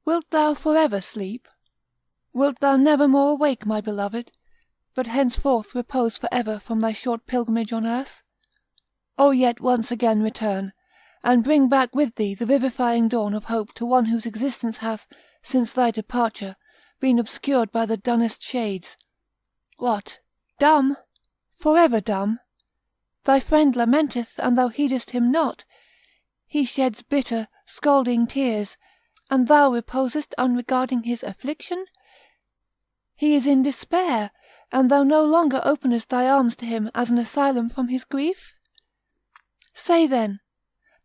Wilt thou for ever sleep? Wilt thou never more awake, my beloved, but henceforth repose for ever from thy short pilgrimage on earth? O yet once again return, and bring back with thee the vivifying dawn of hope to one whose existence hath, since thy departure, been obscured by the dunnest shades. What, dumb? For ever dumb? Thy friend lamenteth, and thou heedest him not. He sheds bitter, scalding tears, and thou reposest unregarding his affliction? He is in despair, and thou no longer openest thy arms to him as an asylum from his grief? Say then,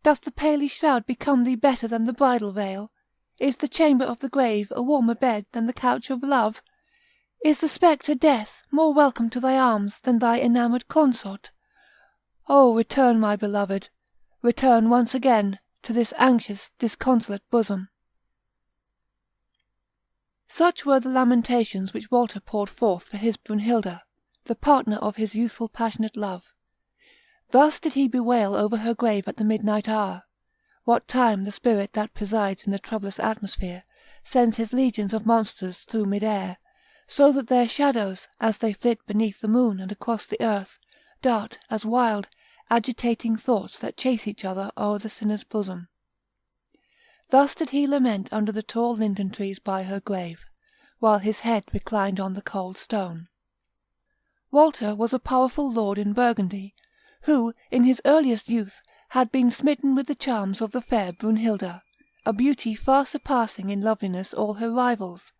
doth the paly shroud become thee better than the bridal veil? Is the chamber of the grave a warmer bed than the couch of love? Is the spectre Death more welcome to thy arms than thy enamoured consort? O return, my beloved, return once again to this anxious, disconsolate bosom. Such were the lamentations which Walter poured forth for his Brunhilda, the partner of his youthful passionate love. Thus did he bewail over her grave at the midnight hour, what time the spirit that presides in the troublous atmosphere sends his legions of monsters through mid-air, so that their shadows, as they flit beneath the moon and across the earth, dart as wild, agitating thoughts that chase each other o'er the sinner's bosom. Thus did he lament under the tall linden trees by her grave, while his head reclined on the cold stone. Walter was a powerful lord in Burgundy, who, in his earliest youth, had been smitten with the charms of the fair Brunhilda, a beauty far surpassing in loveliness all her rivals,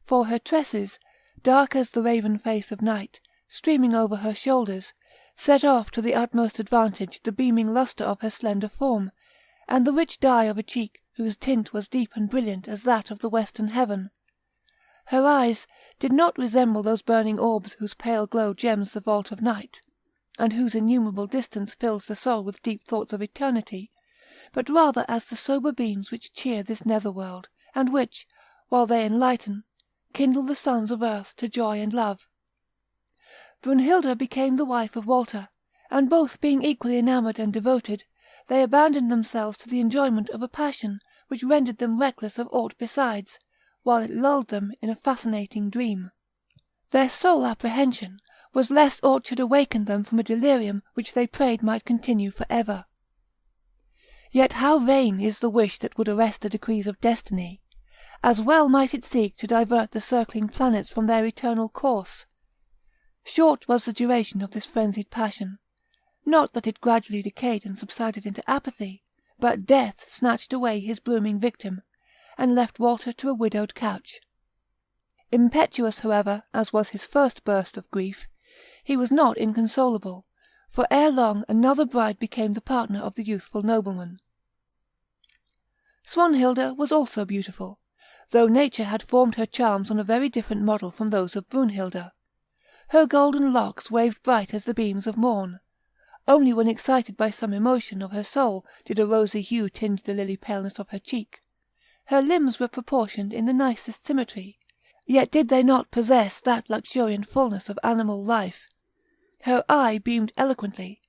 for her tresses, dark as the raven face of night, streaming over her shoulders, set off to the utmost advantage the beaming lustre of her slender form, and the rich dye of a cheek whose tint was deep and brilliant as that of the western heaven. Her eyes did not resemble those burning orbs whose pale glow gems the vault of night, and whose innumerable distance fills the soul with deep thoughts of eternity, but rather as the sober beams which cheer this nether-world, and which, while they enlighten, kindle the sons of earth to joy and love. Brunhilda became the wife of Walter, and both being equally enamoured and devoted, they abandoned themselves to the enjoyment of a passion which rendered them reckless of aught besides, while it lulled them in a fascinating dream. Their sole apprehension was lest aught should awaken them from a delirium which they prayed might continue for ever. Yet how vain is the wish that would arrest the decrees of destiny! As well might it seek to divert the circling planets from their eternal course. Short was the duration of this frenzied passion, not that it gradually decayed and subsided into apathy, but death snatched away his blooming victim, and left Walter to a widowed couch. Impetuous, however, as was his first burst of grief, he was not inconsolable, for ere long another bride became the partner of the youthful nobleman. Swanhilda was also beautiful, though nature had formed her charms on a very different model from those of Brunhilda. Her golden locks waved bright as the beams of morn. Only when excited by some emotion of her soul did a rosy hue tinge the lily paleness of her cheek. Her limbs were proportioned in the nicest symmetry, yet did they not possess that luxuriant fullness of animal life. Her eye beamed eloquently,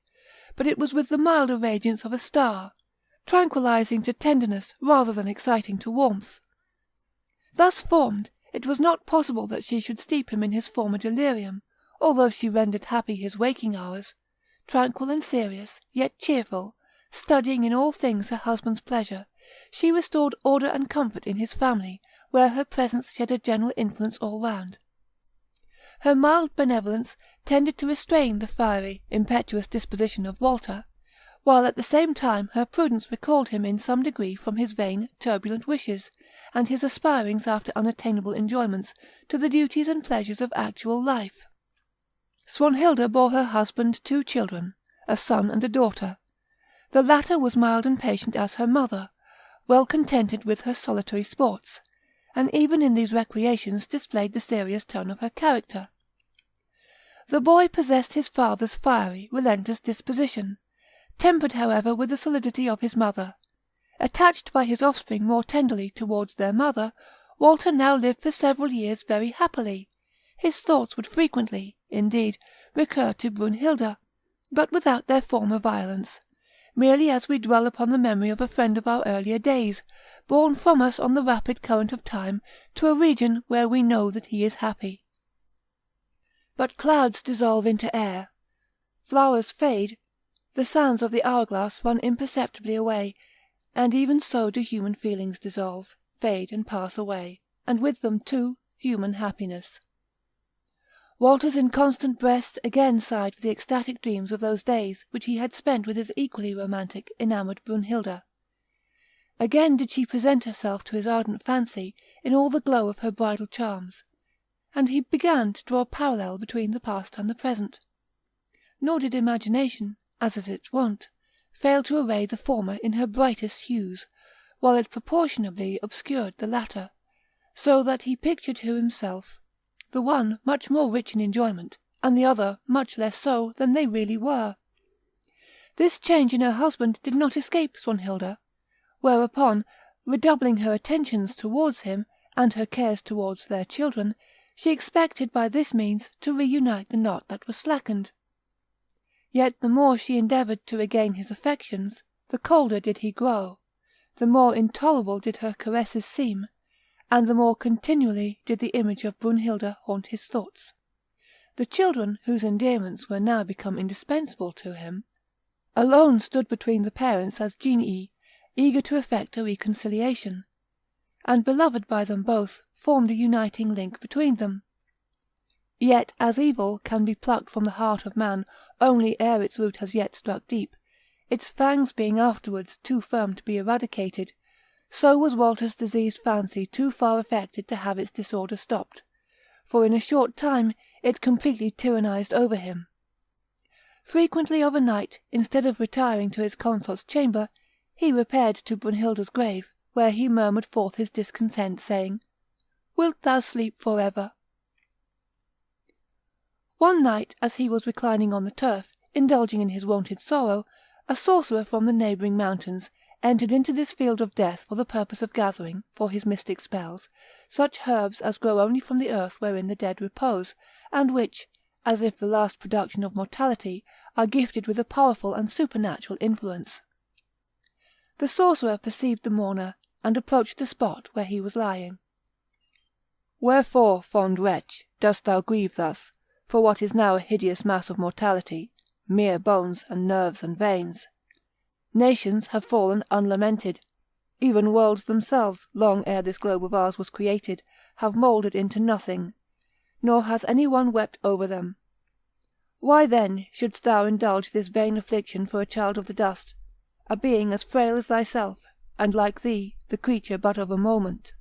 but it was with the milder radiance of a star, tranquillizing to tenderness rather than exciting to warmth. Thus formed, it was not possible that she should steep him in his former delirium, although she rendered happy his waking hours. Tranquil and serious, yet cheerful, studying in all things her husband's pleasure, she restored order and comfort in his family, where her presence shed a general influence all round. Her mild benevolence tended to restrain the fiery, impetuous disposition of Walter, while at the same time her prudence recalled him in some degree from his vain, turbulent wishes, and his aspirings after unattainable enjoyments, to the duties and pleasures of actual life. Swanhilda bore her husband 2 children, a son and a daughter. The latter was mild and patient as her mother, well contented with her solitary sports, and even in these recreations displayed the serious tone of her character. The boy possessed his father's fiery, relentless disposition, tempered however with the solidity of his mother. Attached by his offspring more tenderly towards their mother, Walter now lived for several years very happily. His thoughts would frequently, indeed, recur to Brunhilda, but without their former violence, merely as we dwell upon the memory of a friend of our earlier days, borne from us on the rapid current of time to a region where we know that he is happy. But clouds dissolve into air, flowers fade, the sands of the hourglass run imperceptibly away, and even so do human feelings dissolve, fade, and pass away, and with them, too, human happiness. Walter's inconstant breast again sighed for the ecstatic dreams of those days which he had spent with his equally romantic, enamoured Brunhilda. Again did she present herself to his ardent fancy in all the glow of her bridal charms, and he began to draw a parallel between the past and the present. Nor did imagination, as is its wont, fail to array the former in her brightest hues, while it proportionably obscured the latter, so that he pictured to himself the one much more rich in enjoyment, and the other much less so than they really were. This change in her husband did not escape Swanhilda, whereupon, redoubling her attentions towards him, and her cares towards their children, she expected by this means to reunite the knot that was slackened. Yet the more she endeavoured to regain his affections, the colder did he grow, the more intolerable did her caresses seem, and the more continually did the image of Brunhilda haunt his thoughts. The children, whose endearments were now become indispensable to him, alone stood between the parents as genii, eager to effect a reconciliation, and beloved by them both, formed a uniting link between them. Yet as evil can be plucked from the heart of man only ere its root has yet struck deep, its fangs being afterwards too firm to be eradicated, so was Walter's diseased fancy too far affected to have its disorder stopped, for in a short time it completely tyrannized over him. Frequently of a night, instead of retiring to his consort's chamber, he repaired to Brunhilda's grave, where he murmured forth his discontent, saying, "Wilt thou sleep for ever?" One night, as he was reclining on the turf, indulging in his wonted sorrow, a sorcerer from the neighbouring mountains entered into this field of death for the purpose of gathering, for his mystic spells, such herbs as grow only from the earth wherein the dead repose, and which, as if the last production of mortality, are gifted with a powerful and supernatural influence. The sorcerer perceived the mourner, and approached the spot where he was lying. "Wherefore, fond wretch, dost thou grieve thus, for what is now a hideous mass of mortality, mere bones and nerves and veins? Nations have fallen unlamented. Even worlds themselves, long ere this globe of ours was created, have mouldered into nothing, nor hath any one wept over them. Why then shouldst thou indulge this vain affliction for a child of the dust, a being as frail as thyself, and like thee, the creature but of a moment?"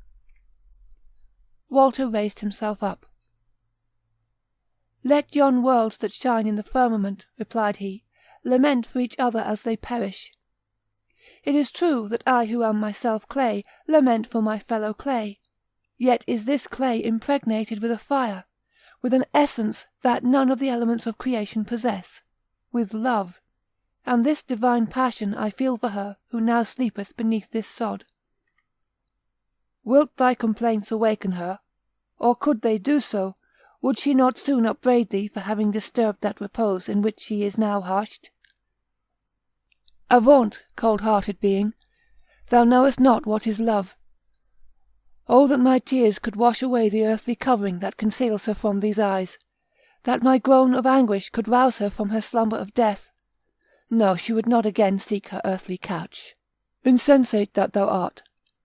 Walter raised himself up. "Let yon worlds that shine in the firmament," replied he, "lament for each other as they perish. It is true that I who am myself clay, lament for my fellow clay, yet is this clay impregnated with a fire, with an essence that none of the elements of creation possess, with love, and this divine passion I feel for her who now sleepeth beneath this sod. Wilt thy complaints awaken her? Or could they do so, would she not soon upbraid thee for having disturbed that repose in which she is now hushed? Avaunt, cold-hearted being, thou knowest not what is love. Oh, that my tears could wash away the earthly covering that conceals her from these eyes, that my groan of anguish could rouse her from her slumber of death! No, she would not again seek her earthly couch. Insensate that thou art,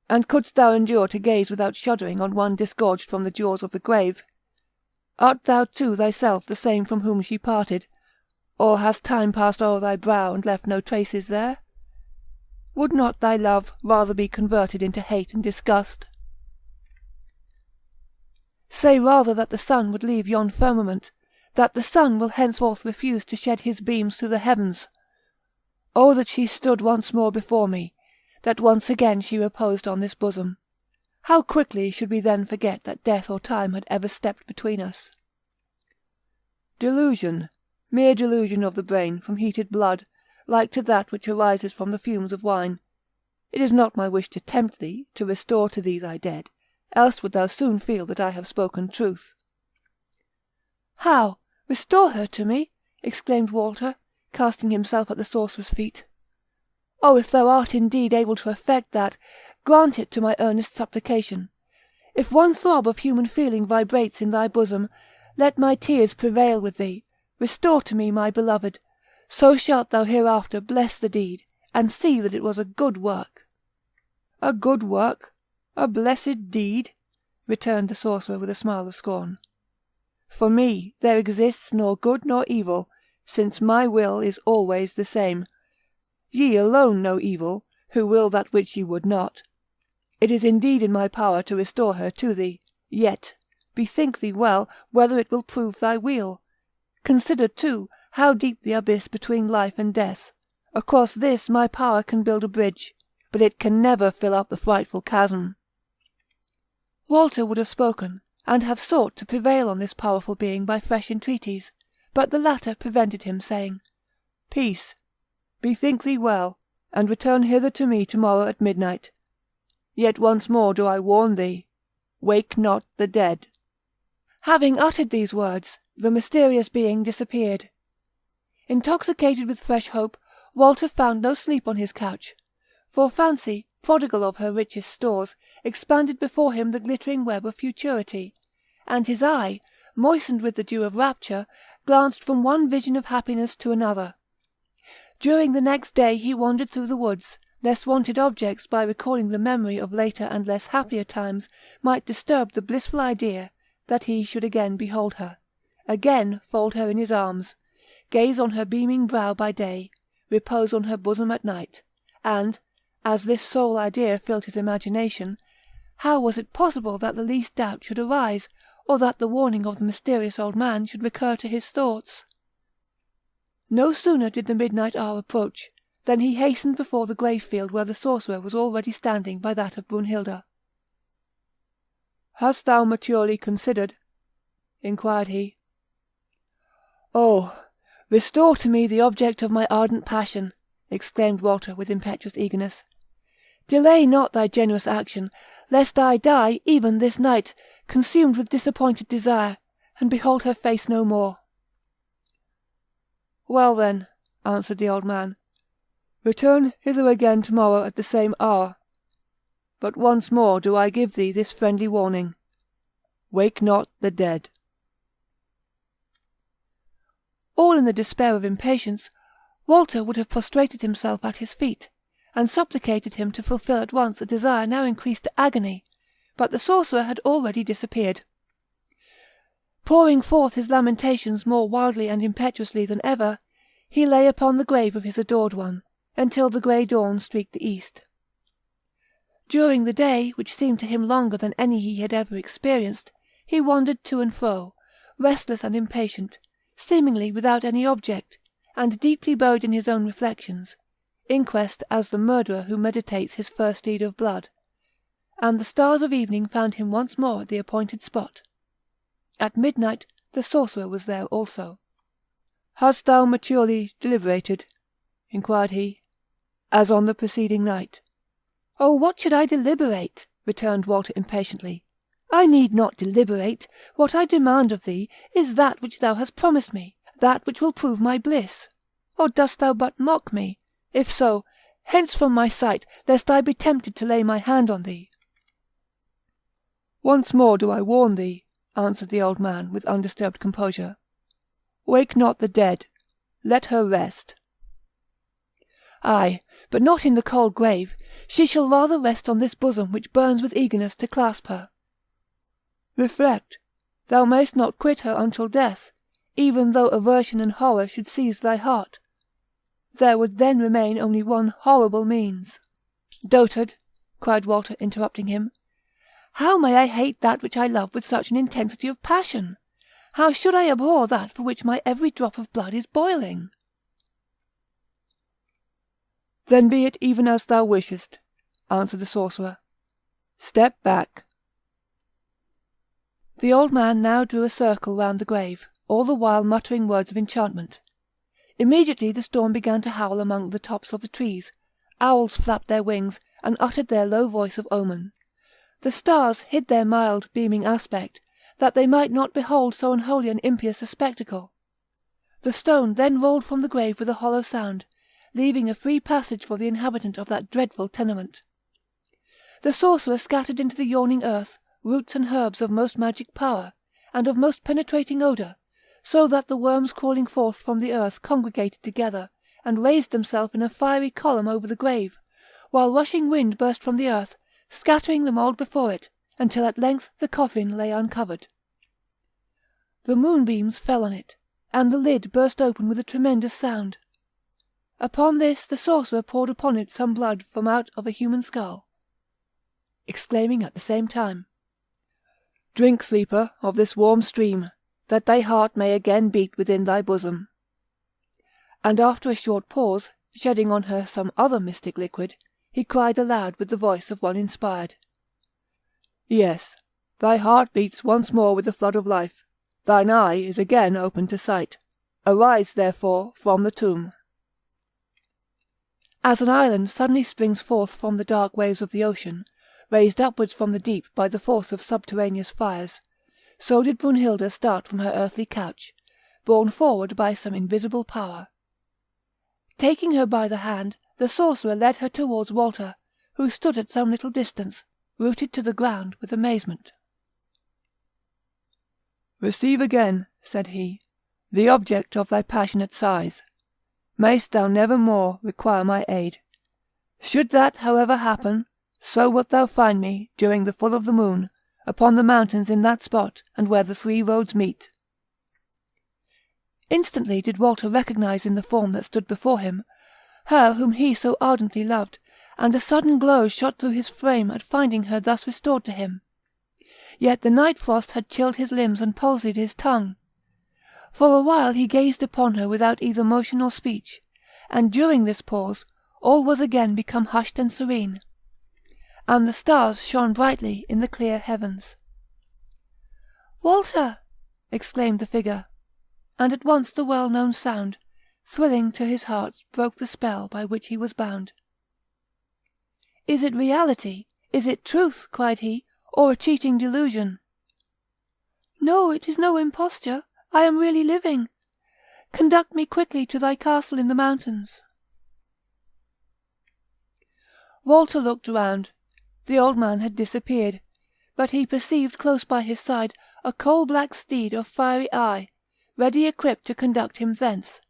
and couldst thou endure to gaze without shuddering on one disgorged from the jaws of the grave? Art thou too thyself the same from whom she parted, or has time passed o'er thy brow and left no traces there? Would not thy love rather be converted into hate and disgust? Say rather that the sun would leave yon firmament, that the sun will henceforth refuse to shed his beams through the heavens. Oh, that she stood once more before me, that once again she reposed on this bosom! How quickly should we then forget that death or time had ever stepped between us! Delusion, mere delusion of the brain, from heated blood, like to that which arises from the fumes of wine. It is not my wish to tempt thee, to restore to thee thy dead, else would thou soon feel that I have spoken truth." "How? Restore her to me?" exclaimed Walter, casting himself at the sorcerer's feet. Oh, if thou art indeed able to effect that, grant it to my earnest supplication. If one throb of human feeling vibrates in thy bosom, let my tears prevail with thee. Restore to me my beloved. So shalt thou hereafter bless the deed, and see that it was a good work." "A good work? A blessed deed?" returned the sorcerer with a smile of scorn. "For me there exists nor good nor evil, since my will is always the same. Ye alone know evil, who will that which ye would not. It is indeed in my power to restore her to thee, yet bethink thee well whether it will prove thy weal. Consider, too, how deep the abyss between life and death. Across this my power can build a bridge, but it can never fill up the frightful chasm." Walter would have spoken, and have sought to prevail on this powerful being by fresh entreaties, but the latter prevented him, saying, "Peace! Bethink thee well, and return hither to me to-morrow at midnight. Yet once more do I warn thee, wake not the dead." Having uttered these words, the mysterious being disappeared. Intoxicated with fresh hope, Walter found no sleep on his couch, for Fancy, prodigal of her richest stores, expanded before him the glittering web of futurity, and his eye, moistened with the dew of rapture, glanced from one vision of happiness to another. During the next day he wandered through the woods, lest wonted objects, by recalling the memory of later and less happier times, might disturb the blissful idea that he should again behold her, again fold her in his arms, gaze on her beaming brow by day, repose on her bosom at night, and, as this sole idea filled his imagination, how was it possible that the least doubt should arise, or that the warning of the mysterious old man should recur to his thoughts? No sooner did the midnight hour approach, than he hastened before the grave field where the sorcerer was already standing by that of Brunhilda. "Hast thou maturely considered?" inquired he. "Oh, restore to me the object of my ardent passion!" exclaimed Walter with impetuous eagerness. "Delay not thy generous action, lest I die even this night, consumed with disappointed desire, and behold her face no more." "Well, then," answered the old man, "return hither again to-morrow at the same hour. But once more do I give thee this friendly warning, wake not the dead." All in the despair of impatience, Walter would have prostrated himself at his feet, and supplicated him to fulfil at once a desire now increased to agony, but the sorcerer had already disappeared. Pouring forth his lamentations more wildly and impetuously than ever, he lay upon the grave of his adored one, until the grey dawn streaked the east. During the day, which seemed to him longer than any he had ever experienced, he wandered to and fro, restless and impatient, seemingly without any object, and deeply buried in his own reflections, in quest as the murderer who meditates his first deed of blood, and the stars of evening found him once more at the appointed spot. At midnight the sorcerer was there also. "Hast thou maturely deliberated?" inquired he, "as on the preceding night?" "Oh, what should I deliberate?" returned Walter impatiently. "I need not deliberate. What I demand of thee is that which thou hast promised me, that which will prove my bliss. Or dost thou but mock me? If so, hence from my sight, lest I be tempted to lay my hand on thee." "Once more do I warn thee," answered the old man, with undisturbed composure, "wake not the dead. Let her rest." "Ay, but not in the cold grave. She shall rather rest on this bosom which burns with eagerness to clasp her." "Reflect, thou mayst not quit her until death, even though aversion and horror should seize thy heart. There would then remain only one horrible means." "Dotard!" cried Walter, interrupting him, "how may I hate that which I love with such an intensity of passion? How should I abhor that for which my every drop of blood is boiling?" "Then be it even as thou wishest," answered the sorcerer. "Step back." The old man now drew a circle round the grave, all the while muttering words of enchantment. Immediately the storm began to howl among the tops of the trees, owls flapped their wings, and uttered their low voice of omen. The stars hid their mild, beaming aspect, that they might not behold so unholy and impious a spectacle. The stone then rolled from the grave with a hollow sound, leaving a free passage for the inhabitant of that dreadful tenement. The sorcerer scattered into the yawning earth roots and herbs of most magic power, and of most penetrating odour, so that the worms crawling forth from the earth congregated together, and raised themselves in a fiery column over the grave, while rushing wind burst from the earth, scattering the mould before it, until at length the coffin lay uncovered. The moonbeams fell on it, and the lid burst open with a tremendous sound. Upon this the sorcerer poured upon it some blood from out of a human skull, exclaiming at the same time, "Drink, sleeper, of this warm stream, that thy heart may again beat within thy bosom." And after a short pause, shedding on her some other mystic liquid, he cried aloud with the voice of one inspired, "Yes, thy heart beats once more with the flood of life, thine eye is again open to sight. Arise, therefore, from the tomb." As an island suddenly springs forth from the dark waves of the ocean, raised upwards from the deep by the force of subterraneous fires, so did Brunhilde start from her earthly couch, borne forward by some invisible power. Taking her by the hand, the sorcerer led her towards Walter, who stood at some little distance, rooted to the ground with amazement. "Receive again," said he, "the object of thy passionate sighs. Mayst thou never more require my aid. Should that, however, happen, so wilt thou find me, during the full of the moon, upon the mountains in that spot, and where the 3 roads meet." Instantly did Walter recognise in the form that stood before him, her whom he so ardently loved, and a sudden glow shot through his frame at finding her thus restored to him. Yet the night frost had chilled his limbs and palsied his tongue. For a while he gazed upon her without either motion or speech, and during this pause all was again become hushed and serene, and the stars shone brightly in the clear heavens. "Walter!" exclaimed the figure, and at once the well-known sound, thrilling to his heart, broke the spell by which he was bound. "Is it reality? Is it truth?" cried he, "or a cheating delusion?" "No, it is no imposture. I am really living. Conduct me quickly to thy castle in the mountains." Walter looked round. The old man had disappeared, but he perceived close by his side a coal-black steed of fiery eye, ready equipped to conduct him thence,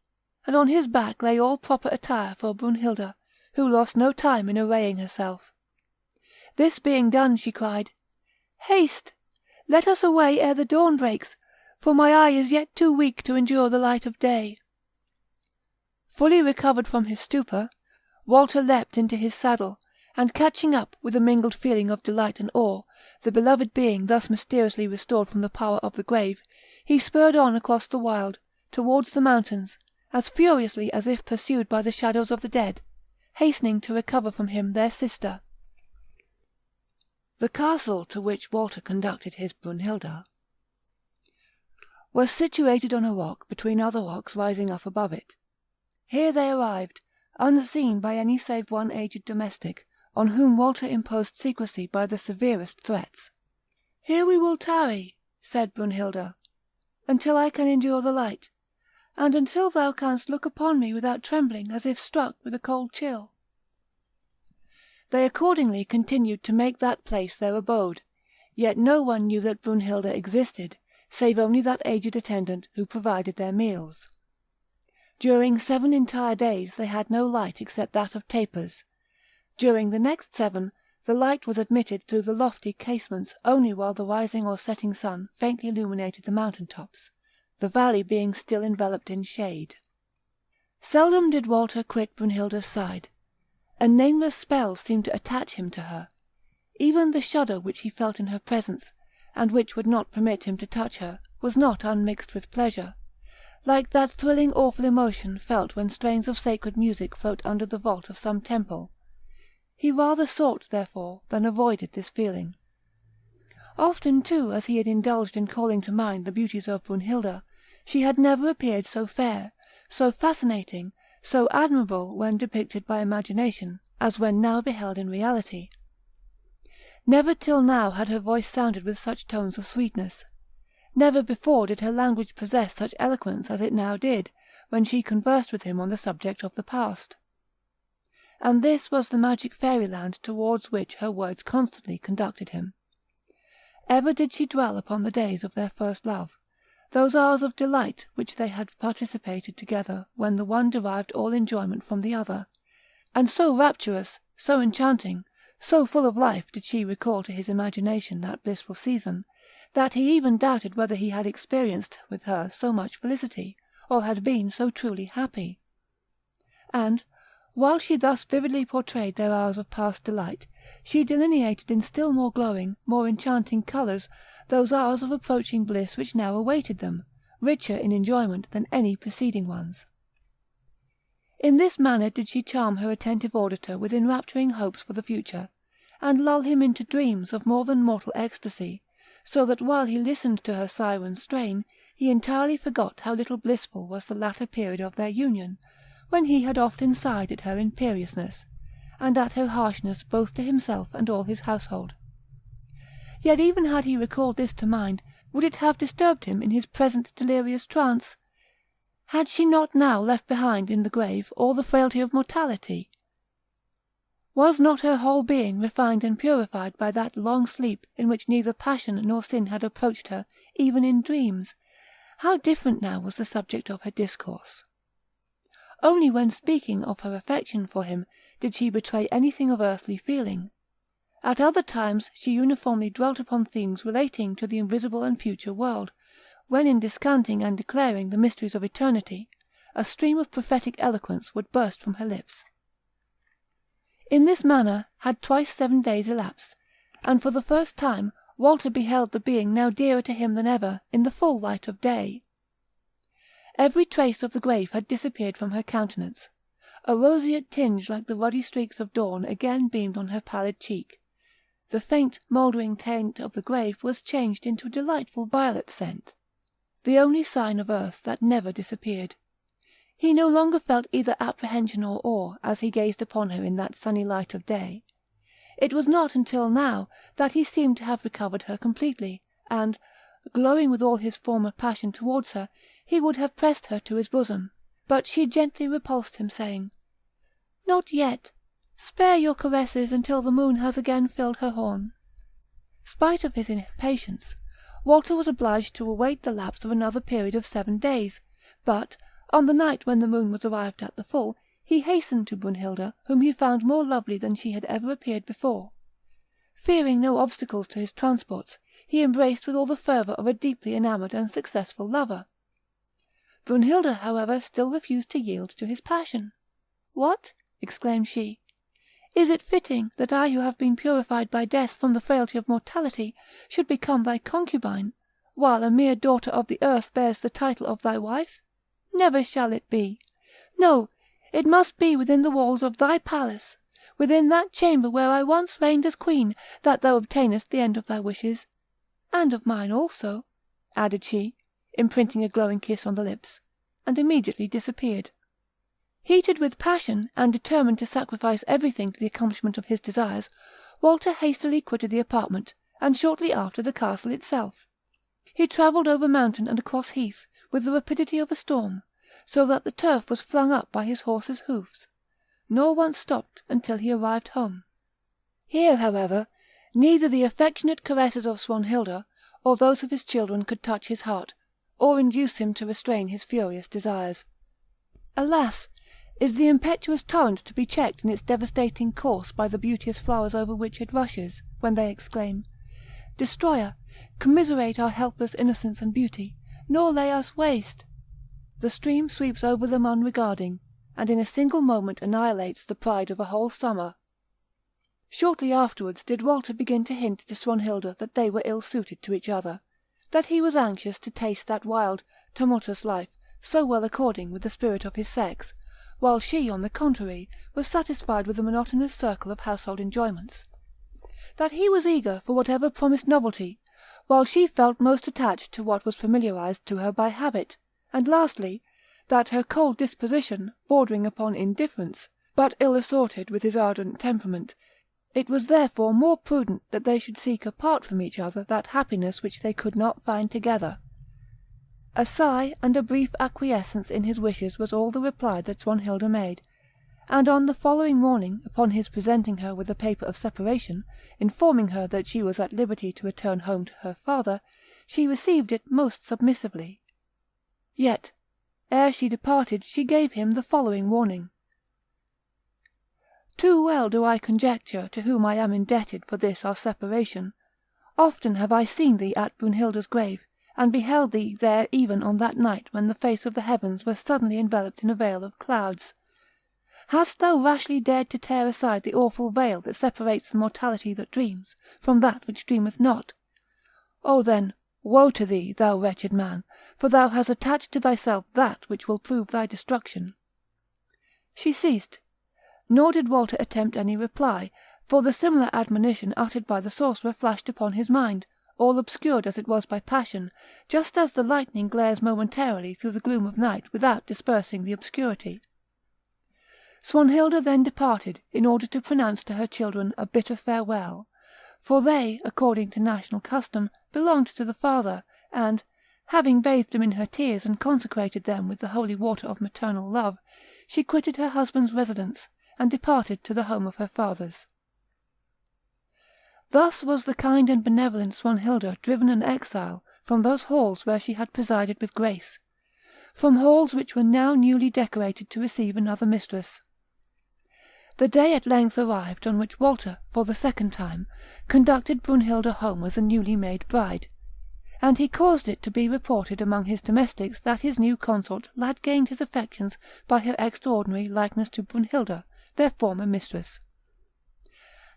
and on his back lay all proper attire for Brunhilde, who lost no time in arraying herself. This being done, she cried, "Haste! Let us away ere the dawn breaks, for my eye is yet too weak to endure the light of day." Fully recovered from his stupor, Walter leapt into his saddle, and catching up, with a mingled feeling of delight and awe, the beloved being thus mysteriously restored from the power of the grave, he spurred on across the wild, towards the mountains, as furiously as if pursued by the shadows of the dead, hastening to recover from him their sister. The castle to which Walter conducted his Brunhilde was situated on a rock between other rocks rising up above it. Here they arrived, unseen by any save one aged domestic, on whom Walter imposed secrecy by the severest threats. "Here we will tarry," said Brunhilde, "until I can endure the light, and until thou canst look upon me without trembling as if struck with a cold chill." They accordingly continued to make that place their abode, yet no one knew that Brunhilde existed, save only that aged attendant who provided their meals. During 7 entire days they had no light except that of tapers. During the next 7, the light was admitted through the lofty casements only while the rising or setting sun faintly illuminated the mountain tops, the valley being still enveloped in shade. Seldom did Walter quit Brunhilde's side. A nameless spell seemed to attach him to her. Even the shudder which he felt in her presence, and which would not permit him to touch her, was not unmixed with pleasure, like that thrilling awful emotion felt when strains of sacred music float under the vault of some temple. He rather sought, therefore, than avoided this feeling. Often, too, as he had indulged in calling to mind the beauties of Brunhilde, she had never appeared so fair, so fascinating, so admirable when depicted by imagination, as when now beheld in reality. Never till now had her voice sounded with such tones of sweetness. Never before did her language possess such eloquence as it now did, when she conversed with him on the subject of the past. and this was the magic fairyland towards which her words constantly conducted him. Ever did she dwell upon the days of their first love, those hours of delight which they had participated together, when the one derived all enjoyment from the other, and so rapturous, so enchanting, so full of life did she recall to his imagination that blissful season, that he even doubted whether he had experienced with her so much felicity, or had been so truly happy. And, while she thus vividly portrayed their hours of past delight, she delineated in still more glowing, more enchanting colours those hours of approaching bliss which now awaited them, richer in enjoyment than any preceding ones. In this manner did she charm her attentive auditor with enrapturing hopes for the future, and lull him into dreams of more than mortal ecstasy, so that while he listened to her siren strain, he entirely forgot how little blissful was the latter period of their union, when he had often sighed at her imperiousness, and at her harshness both to himself and all his household. Yet even had he recalled this to mind, would it have disturbed him in his present delirious trance? Had she not now left behind in the grave all the frailty of mortality? Was not her whole being refined and purified by that long sleep in which neither passion nor sin had approached her, even in dreams? How different now was the subject of her discourse! Only when speaking of her affection for him did she betray anything of earthly feeling. At other times she uniformly dwelt upon themes relating to the invisible and future world, when in descanting and declaring the mysteries of eternity, a stream of prophetic eloquence would burst from her lips. In this manner had twice 7 days elapsed, and for the first time Walter beheld the being now dearer to him than ever in the full light of day. Every trace of the grave had disappeared from her countenance. A roseate tinge like the ruddy streaks of dawn again beamed on her pallid cheek. The faint, mouldering taint of the grave was changed into a delightful violet scent, the only sign of earth that never disappeared. He no longer felt either apprehension or awe as he gazed upon her in that sunny light of day. It was not until now that he seemed to have recovered her completely, and, glowing with all his former passion towards her, he would have pressed her to his bosom, but she gently repulsed him, saying, "Not yet. Spare your caresses until the moon has again filled her horn." Spite of his impatience, Walter was obliged to await the lapse of another period of 7 days, but, on the night when the moon was arrived at the full, he hastened to Brunhilde, whom he found more lovely than she had ever appeared before. Fearing no obstacles to his transports, he embraced with all the fervour of a deeply enamoured and successful lover. Brunhilde, however, still refused to yield to his passion. "What?" exclaimed she. "Is it fitting that I who have been purified by death from the frailty of mortality should become thy concubine, while a mere daughter of the earth bears the title of thy wife? Never shall it be. No, it must be within the walls of thy palace, within that chamber where I once reigned as queen, that thou obtainest the end of thy wishes, and of mine also," added she, imprinting a glowing kiss on the lips, and immediately disappeared. Heated with passion, and determined to sacrifice everything to the accomplishment of his desires, Walter hastily quitted the apartment, and shortly after the castle itself. He travelled over mountain and across heath, with the rapidity of a storm, so that the turf was flung up by his horse's hoofs, nor once stopped until he arrived home. Here, however, neither the affectionate caresses of Swanhilda, or those of his children could touch his heart, or induce him to restrain his furious desires. Alas! Is the impetuous torrent to be checked in its devastating course by the beauteous flowers over which it rushes, when they exclaim, "Destroyer, commiserate our helpless innocence and beauty, nor lay us waste"? The stream sweeps over them unregarding, and in a single moment annihilates the pride of a whole summer. Shortly afterwards did Walter begin to hint to Swanhilda that they were ill-suited to each other, that he was anxious to taste that wild, tumultuous life, so well according with the spirit of his sex, while she, on the contrary, was satisfied with the monotonous circle of household enjoyments; that he was eager for whatever promised novelty, while she felt most attached to what was familiarized to her by habit; and lastly, that her cold disposition, bordering upon indifference, but ill assorted with his ardent temperament, it was therefore more prudent that they should seek apart from each other that happiness which they could not find together. A sigh and a brief acquiescence in his wishes was all the reply that Swanhilda made, and on the following morning, upon his presenting her with a paper of separation, informing her that she was at liberty to return home to her father, she received it most submissively. Yet, ere she departed, she gave him the following warning: "Too well do I conjecture to whom I am indebted for this our separation. Often have I seen thee at Brunhilda's grave, and beheld thee there even on that night when the face of the heavens was suddenly enveloped in a veil of clouds. Hast thou rashly dared to tear aside the awful veil that separates the mortality that dreams, from that which dreameth not? O then, woe to thee, thou wretched man, for thou hast attached to thyself that which will prove thy destruction." She ceased, nor did Walter attempt any reply, for the similar admonition uttered by the sorcerer flashed upon his mind, all obscured as it was by passion, just as the lightning glares momentarily through the gloom of night without dispersing the obscurity. Swanhilda then departed, in order to pronounce to her children a bitter farewell, for they, according to national custom, belonged to the father, and, having bathed them in her tears and consecrated them with the holy water of maternal love, she quitted her husband's residence, and departed to the home of her fathers. Thus was the kind and benevolent Swanhilda driven an exile from those halls where she had presided with grace, from halls which were now newly decorated to receive another mistress. The day at length arrived on which Walter, for the second time, conducted Brunhilda home as a newly made bride, and he caused it to be reported among his domestics that his new consort had gained his affections by her extraordinary likeness to Brunhilda, their former mistress.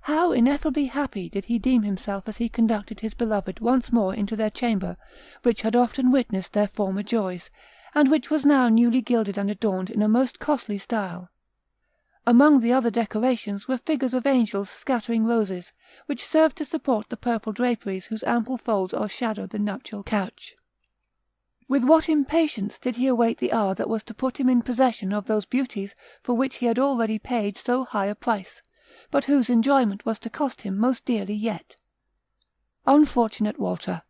How ineffably happy did he deem himself as he conducted his beloved once more into their chamber, which had often witnessed their former joys, and which was now newly gilded and adorned in a most costly style. Among the other decorations were figures of angels scattering roses, which served to support the purple draperies whose ample folds o'ershadowed the nuptial couch. With what impatience did he await the hour that was to put him in possession of those beauties for which he had already paid so high a price, but whose enjoyment was to cost him most dearly yet. Unfortunate Walter!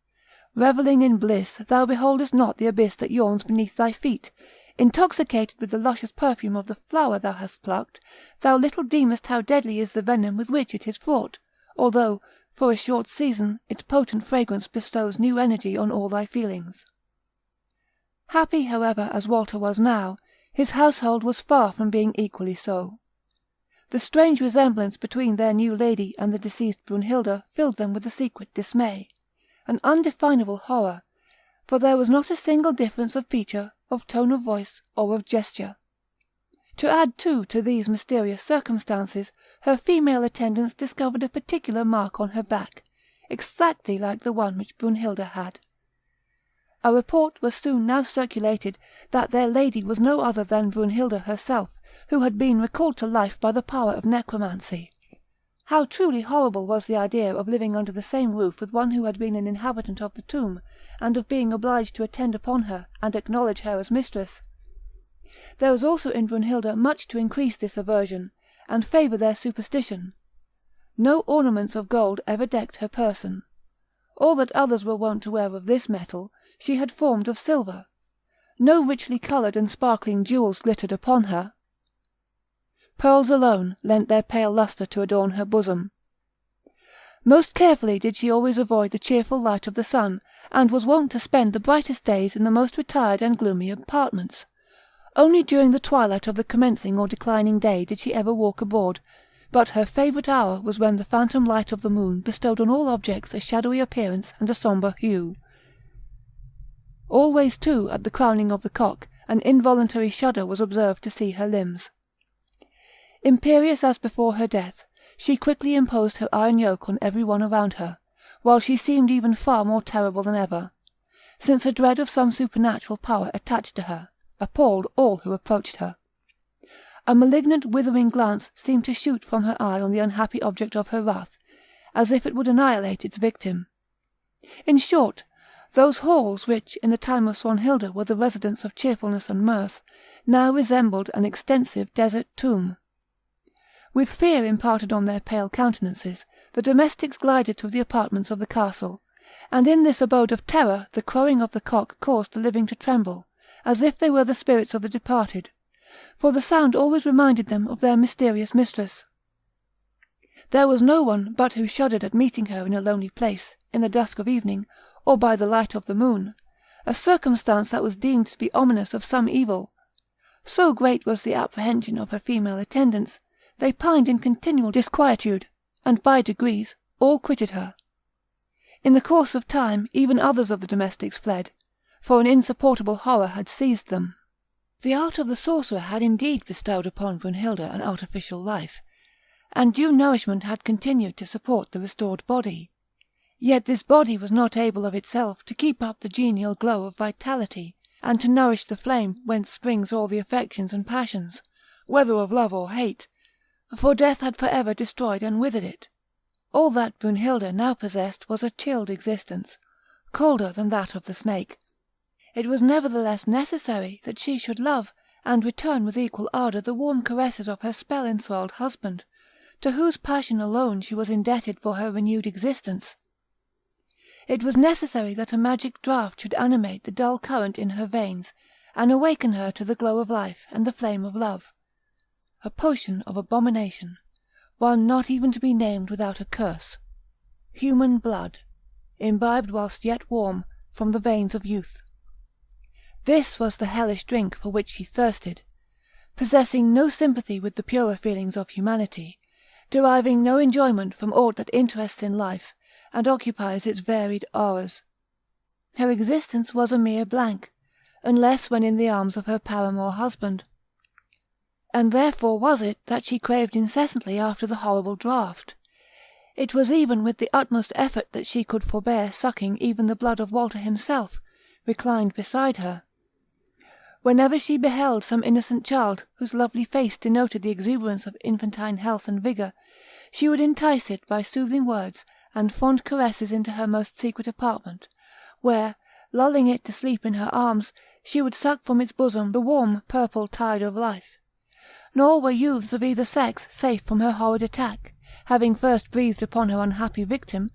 Revelling in bliss, thou beholdest not the abyss that yawns beneath thy feet. Intoxicated with the luscious perfume of the flower thou hast plucked, thou little deemest how deadly is the venom with which it is fraught, although, for a short season, its potent fragrance bestows new energy on all thy feelings. Happy, however, as Walter was now, his household was far from being equally so. The strange resemblance between their new lady and the deceased Brunhilda filled them with a secret dismay, an undefinable horror, for there was not a single difference of feature, of tone of voice, or of gesture. To add, too, to these mysterious circumstances, her female attendants discovered a particular mark on her back, exactly like the one which Brunhilda had. A report was soon now circulated that their lady was no other than Brunhilda herself, who had been recalled to life by the power of necromancy. How truly horrible was the idea of living under the same roof with one who had been an inhabitant of the tomb, and of being obliged to attend upon her, and acknowledge her as mistress! There was also in Brunhilda much to increase this aversion, and favour their superstition. No ornaments of gold ever decked her person. All that others were wont to wear of this metal, she had formed of silver. No richly coloured and sparkling jewels glittered upon her. Pearls alone lent their pale lustre to adorn her bosom. Most carefully did she always avoid the cheerful light of the sun, and was wont to spend the brightest days in the most retired and gloomy apartments. Only during the twilight of the commencing or declining day did she ever walk abroad, but her favourite hour was when the phantom light of the moon bestowed on all objects a shadowy appearance and a sombre hue. Always, too, at the crowning of the cock, an involuntary shudder was observed to see her limbs. Imperious as before her death, she quickly imposed her iron yoke on every one around her, while she seemed even far more terrible than ever, since a dread of some supernatural power attached to her appalled all who approached her. A malignant withering glance seemed to shoot from her eye on the unhappy object of her wrath, as if it would annihilate its victim. In short, those halls which in the time of Swanhilda were the residence of cheerfulness and mirth, now resembled an extensive desert tomb. With fear imparted on their pale countenances, the domestics glided through the apartments of the castle, and in this abode of terror the crowing of the cock caused the living to tremble, as if they were the spirits of the departed, for the sound always reminded them of their mysterious mistress. There was no one but who shuddered at meeting her in a lonely place, in the dusk of evening, or by the light of the moon, a circumstance that was deemed to be ominous of some evil. So great was the apprehension of her female attendants, they pined in continual disquietude, and by degrees all quitted her. In the course of time even others of the domestics fled, for an insupportable horror had seized them. The art of the sorcerer had indeed bestowed upon Brunhilde an artificial life, and due nourishment had continued to support the restored body. Yet this body was not able of itself to keep up the genial glow of vitality, and to nourish the flame whence springs all the affections and passions, whether of love or hate, for death had for ever destroyed and withered it. All that Brunhilde now possessed was a chilled existence, colder than that of the snake. It was nevertheless necessary that she should love and return with equal ardour the warm caresses of her spell-enthralled husband, to whose passion alone she was indebted for her renewed existence. It was necessary that a magic draught should animate the dull current in her veins, and awaken her to the glow of life and the flame of love. A potion of abomination, one not even to be named without a curse. Human blood, imbibed whilst yet warm, from the veins of youth. This was the hellish drink for which she thirsted, possessing no sympathy with the purer feelings of humanity, deriving no enjoyment from aught that interests in life, and occupies its varied hours. Her existence was a mere blank, unless when in the arms of her paramour husband. And therefore was it that she craved incessantly after the horrible draught. It was even with the utmost effort that she could forbear sucking even the blood of Walter himself, reclined beside her. Whenever she beheld some innocent child, whose lovely face denoted the exuberance of infantine health and vigour, she would entice it by soothing words and fond caresses into her most secret apartment, where, lulling it to sleep in her arms, she would suck from its bosom the warm purple tide of life. Nor were youths of either sex safe from her horrid attack, having first breathed upon her unhappy victim,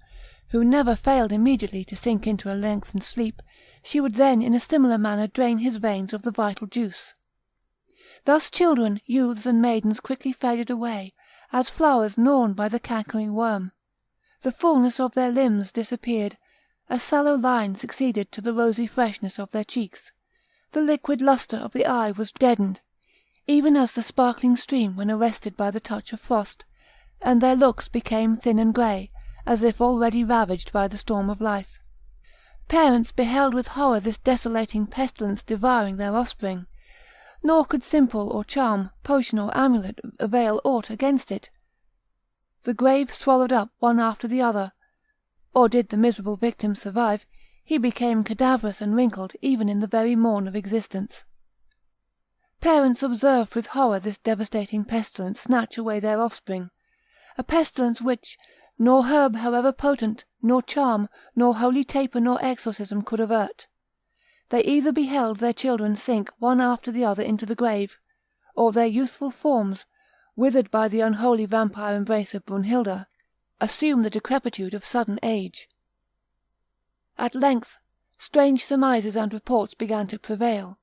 who never failed immediately to sink into a lengthened sleep. She would then in a similar manner drain his veins of the vital juice. Thus children, youths, and maidens quickly faded away, as flowers gnawn by the cankering worm. The fulness of their limbs disappeared, a sallow line succeeded to the rosy freshness of their cheeks, the liquid lustre of the eye was deadened, even as the sparkling stream when arrested by the touch of frost, and their looks became thin and grey, as if already ravaged by the storm of life. Parents beheld with horror this desolating pestilence devouring their offspring, nor could simple or charm, potion or amulet avail aught against it. The grave swallowed up one after the other, or did the miserable victim survive, he became cadaverous and wrinkled even in the very morn of existence. Parents observed with horror this devastating pestilence snatch away their offspring, a pestilence which, nor herb however potent, nor charm, nor holy taper nor exorcism could avert. They either beheld their children sink one after the other into the grave, or their youthful forms, withered by the unholy vampire embrace of Brunhilde, assume the decrepitude of sudden age. At length, strange surmises and reports began to prevail.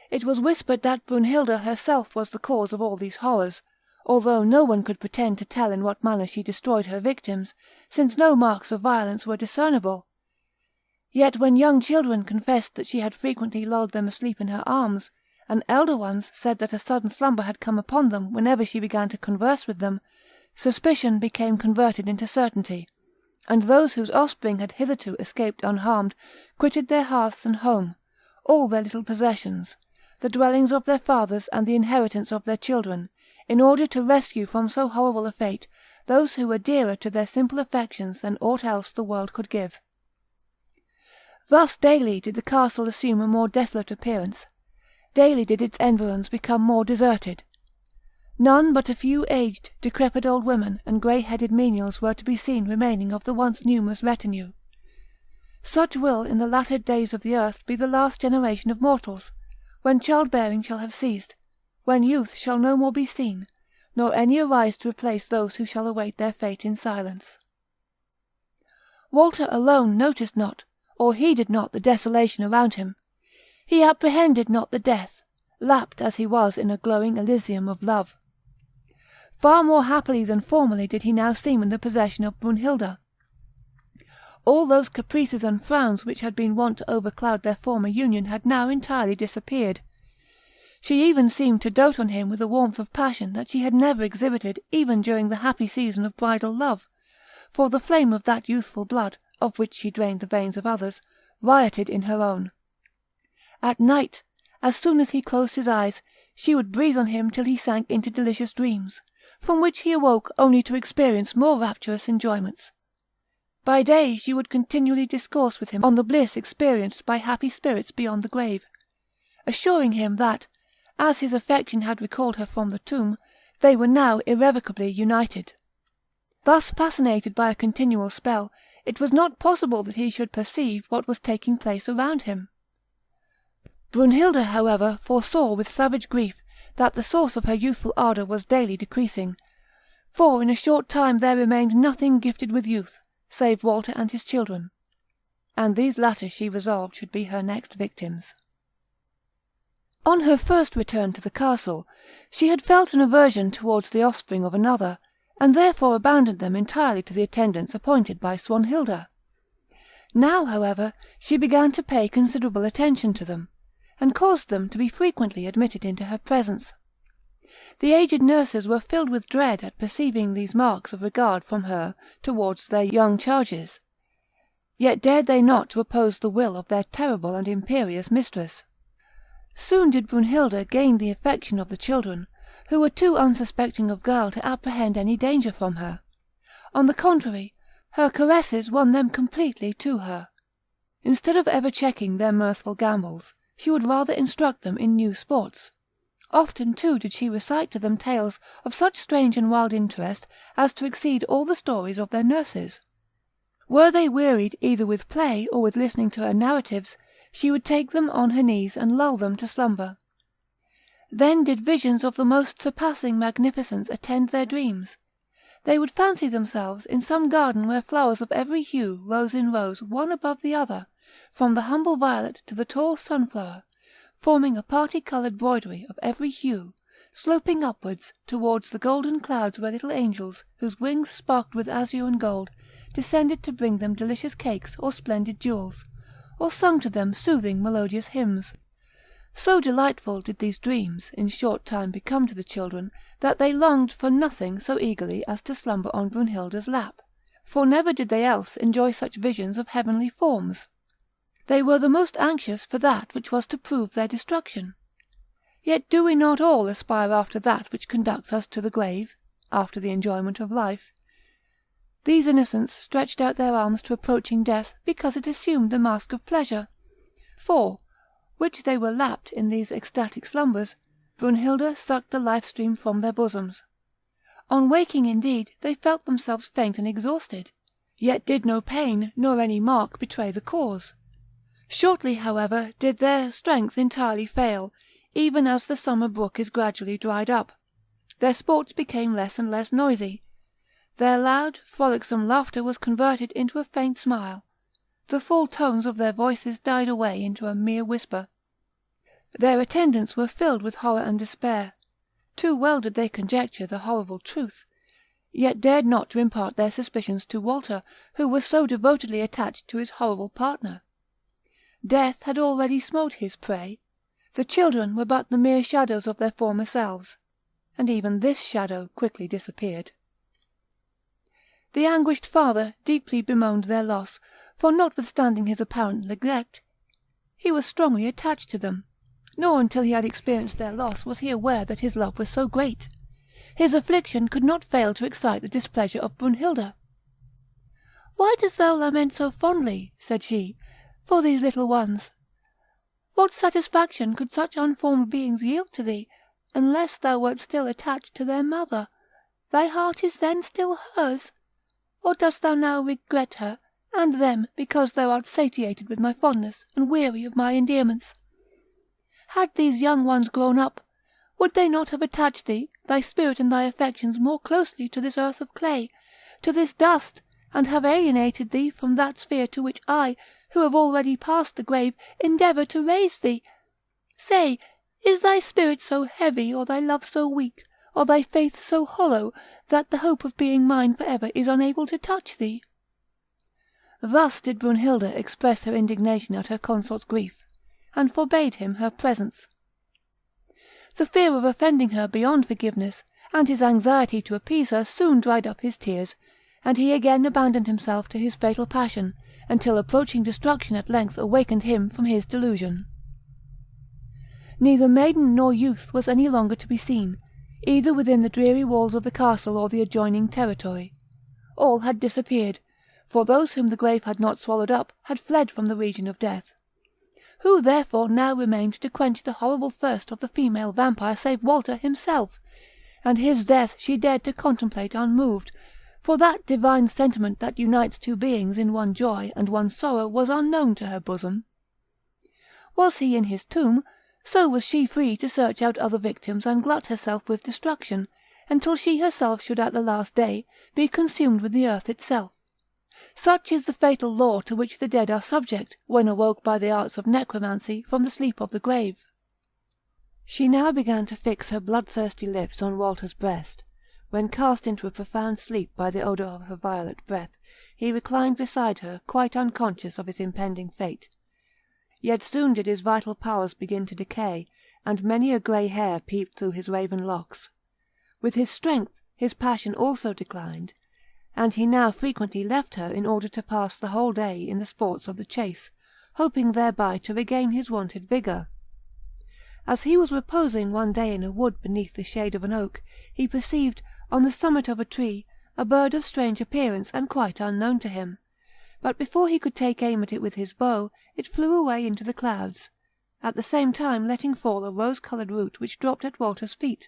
It was whispered that Brunhilde herself was the cause of all these horrors, although no one could pretend to tell in what manner she destroyed her victims, since no marks of violence were discernible. Yet when young children confessed that she had frequently lulled them asleep in her arms, and elder ones said that a sudden slumber had come upon them whenever she began to converse with them, suspicion became converted into certainty, and those whose offspring had hitherto escaped unharmed quitted their hearths and home, all their little possessions, the dwellings of their fathers and the inheritance of their children, in order to rescue from so horrible a fate those who were dearer to their simple affections than aught else the world could give. Thus daily did the castle assume a more desolate appearance, daily did its environs become more deserted. None but a few aged, decrepit old women and grey-headed menials were to be seen remaining of the once numerous retinue. Such will in the latter days of the earth be the last generation of mortals, when childbearing shall have ceased, when youth shall no more be seen, nor any arise to replace those who shall await their fate in silence. Walter alone noticed not, or heeded not the desolation around him. He apprehended not the death, lapped as he was in a glowing Elysium of love. Far more happily than formerly did he now seem in the possession of Brunhilda. All those caprices and frowns which had been wont to overcloud their former union had now entirely disappeared. She even seemed to dote on him with a warmth of passion that she had never exhibited even during the happy season of bridal love, for the flame of that youthful blood, of which she drained the veins of others, rioted in her own. At night, as soon as he closed his eyes, she would breathe on him till he sank into delicious dreams, from which he awoke only to experience more rapturous enjoyments. By day she would continually discourse with him on the bliss experienced by happy spirits beyond the grave, assuring him that, as his affection had recalled her from the tomb, they were now irrevocably united. Thus fascinated by a continual spell, it was not possible that he should perceive what was taking place around him. Brunhilda, however, foresaw with savage grief that the source of her youthful ardour was daily decreasing, for in a short time there remained nothing gifted with youth, save Walter and his children, and these latter she resolved should be her next victims. On her first return to the castle, she had felt an aversion towards the offspring of another, and therefore abandoned them entirely to the attendants appointed by Swanhilda. Now, however, she began to pay considerable attention to them, and caused them to be frequently admitted into her presence. The aged nurses were filled with dread at perceiving these marks of regard from her towards their young charges, yet dared they not to oppose the will of their terrible and imperious mistress. Soon did Brunhilda gain the affection of the children, who were too unsuspecting of guile to apprehend any danger from her. On the contrary, her caresses won them completely to her. Instead of ever checking their mirthful gambols, she would rather instruct them in new sports. Often, too, did she recite to them tales of such strange and wild interest as to exceed all the stories of their nurses. Were they wearied either with play or with listening to her narratives, she would take them on her knees and lull them to slumber. Then did visions of the most surpassing magnificence attend their dreams. They would fancy themselves in some garden where flowers of every hue rose in rows one above the other, from the humble violet to the tall sunflower, forming a parti-coloured broidery of every hue, sloping upwards towards the golden clouds where little angels, whose wings sparkled with azure and gold, descended to bring them delicious cakes or splendid jewels, or sung to them soothing melodious hymns. So delightful did these dreams in short time become to the children, that they longed for nothing so eagerly as to slumber on Brunhilda's lap, for never did they else enjoy such visions of heavenly forms. They were the most anxious for that which was to prove their destruction. Yet do we not all aspire after that which conducts us to the grave, after the enjoyment of life? These innocents stretched out their arms to approaching death because it assumed the mask of pleasure, for which they were lapped in these ecstatic slumbers, Brunhilda sucked the life-stream from their bosoms. On waking, indeed, they felt themselves faint and exhausted, yet did no pain nor any mark betray the cause. Shortly, however, did their strength entirely fail, even as the summer brook is gradually dried up. Their sports became less and less noisy. Their loud, frolicsome laughter was converted into a faint smile. The full tones of their voices died away into a mere whisper. Their attendants were filled with horror and despair. Too well did they conjecture the horrible truth, yet dared not to impart their suspicions to Walter, who was so devotedly attached to his horrible partner. Death had already smote his prey. The children were but the mere shadows of their former selves, and even this shadow quickly disappeared. The anguished father deeply bemoaned their loss, for notwithstanding his apparent neglect, he was strongly attached to them, nor until he had experienced their loss was he aware that his love was so great. His affliction could not fail to excite the displeasure of Brunhilda. "Why dost thou lament so fondly," said she, "for these little ones? What satisfaction could such unformed beings yield to thee, unless thou wert still attached to their mother? Thy heart is then still hers? Or dost thou now regret her, and them, because thou art satiated with my fondness, and weary of my endearments? Had these young ones grown up, would they not have attached thee, thy spirit and thy affections more closely to this earth of clay, to this dust, and have alienated thee from that sphere to which I, who have already passed the grave, endeavour to raise thee? Say, Is thy spirit so heavy, or thy love so weak, or thy faith so hollow, that the hope of being mine for ever is unable to touch thee?" Thus did Brunhilda express her indignation at her consort's grief, and forbade him her presence. The fear of offending her beyond forgiveness, and his anxiety to appease her, soon dried up his tears, and he again abandoned himself to his fatal passion, until approaching destruction at length awakened him from his delusion. Neither maiden nor youth was any longer to be seen, either within the dreary walls of the castle or the adjoining territory. All had disappeared, for those whom the grave had not swallowed up had fled from the region of death. Who therefore now remained to quench the horrible thirst of the female vampire save Walter himself? And his death she dared to contemplate unmoved, for that divine sentiment that unites two beings in one joy and one sorrow was unknown to her bosom. Was he in his tomb, so was she free to search out other victims and glut herself with destruction, until she herself should at the last day be consumed with the earth itself. Such is the fatal law to which the dead are subject when awoke by the arts of necromancy from the sleep of the grave. She now began to fix her bloodthirsty lips on Walter's breast, when, cast into a profound sleep by the odour of her violet breath, he reclined beside her, quite unconscious of his impending fate. Yet soon did his vital powers begin to decay, and many a grey hair peeped through his raven locks. With his strength his passion also declined, and he now frequently left her in order to pass the whole day in the sports of the chase, hoping thereby to regain his wonted vigour. As he was reposing one day in a wood beneath the shade of an oak, he perceived, on the summit of a tree, a bird of strange appearance and quite unknown to him. But before he could take aim at it with his bow, it flew away into the clouds, at the same time letting fall a rose-coloured root which dropped at Walter's feet,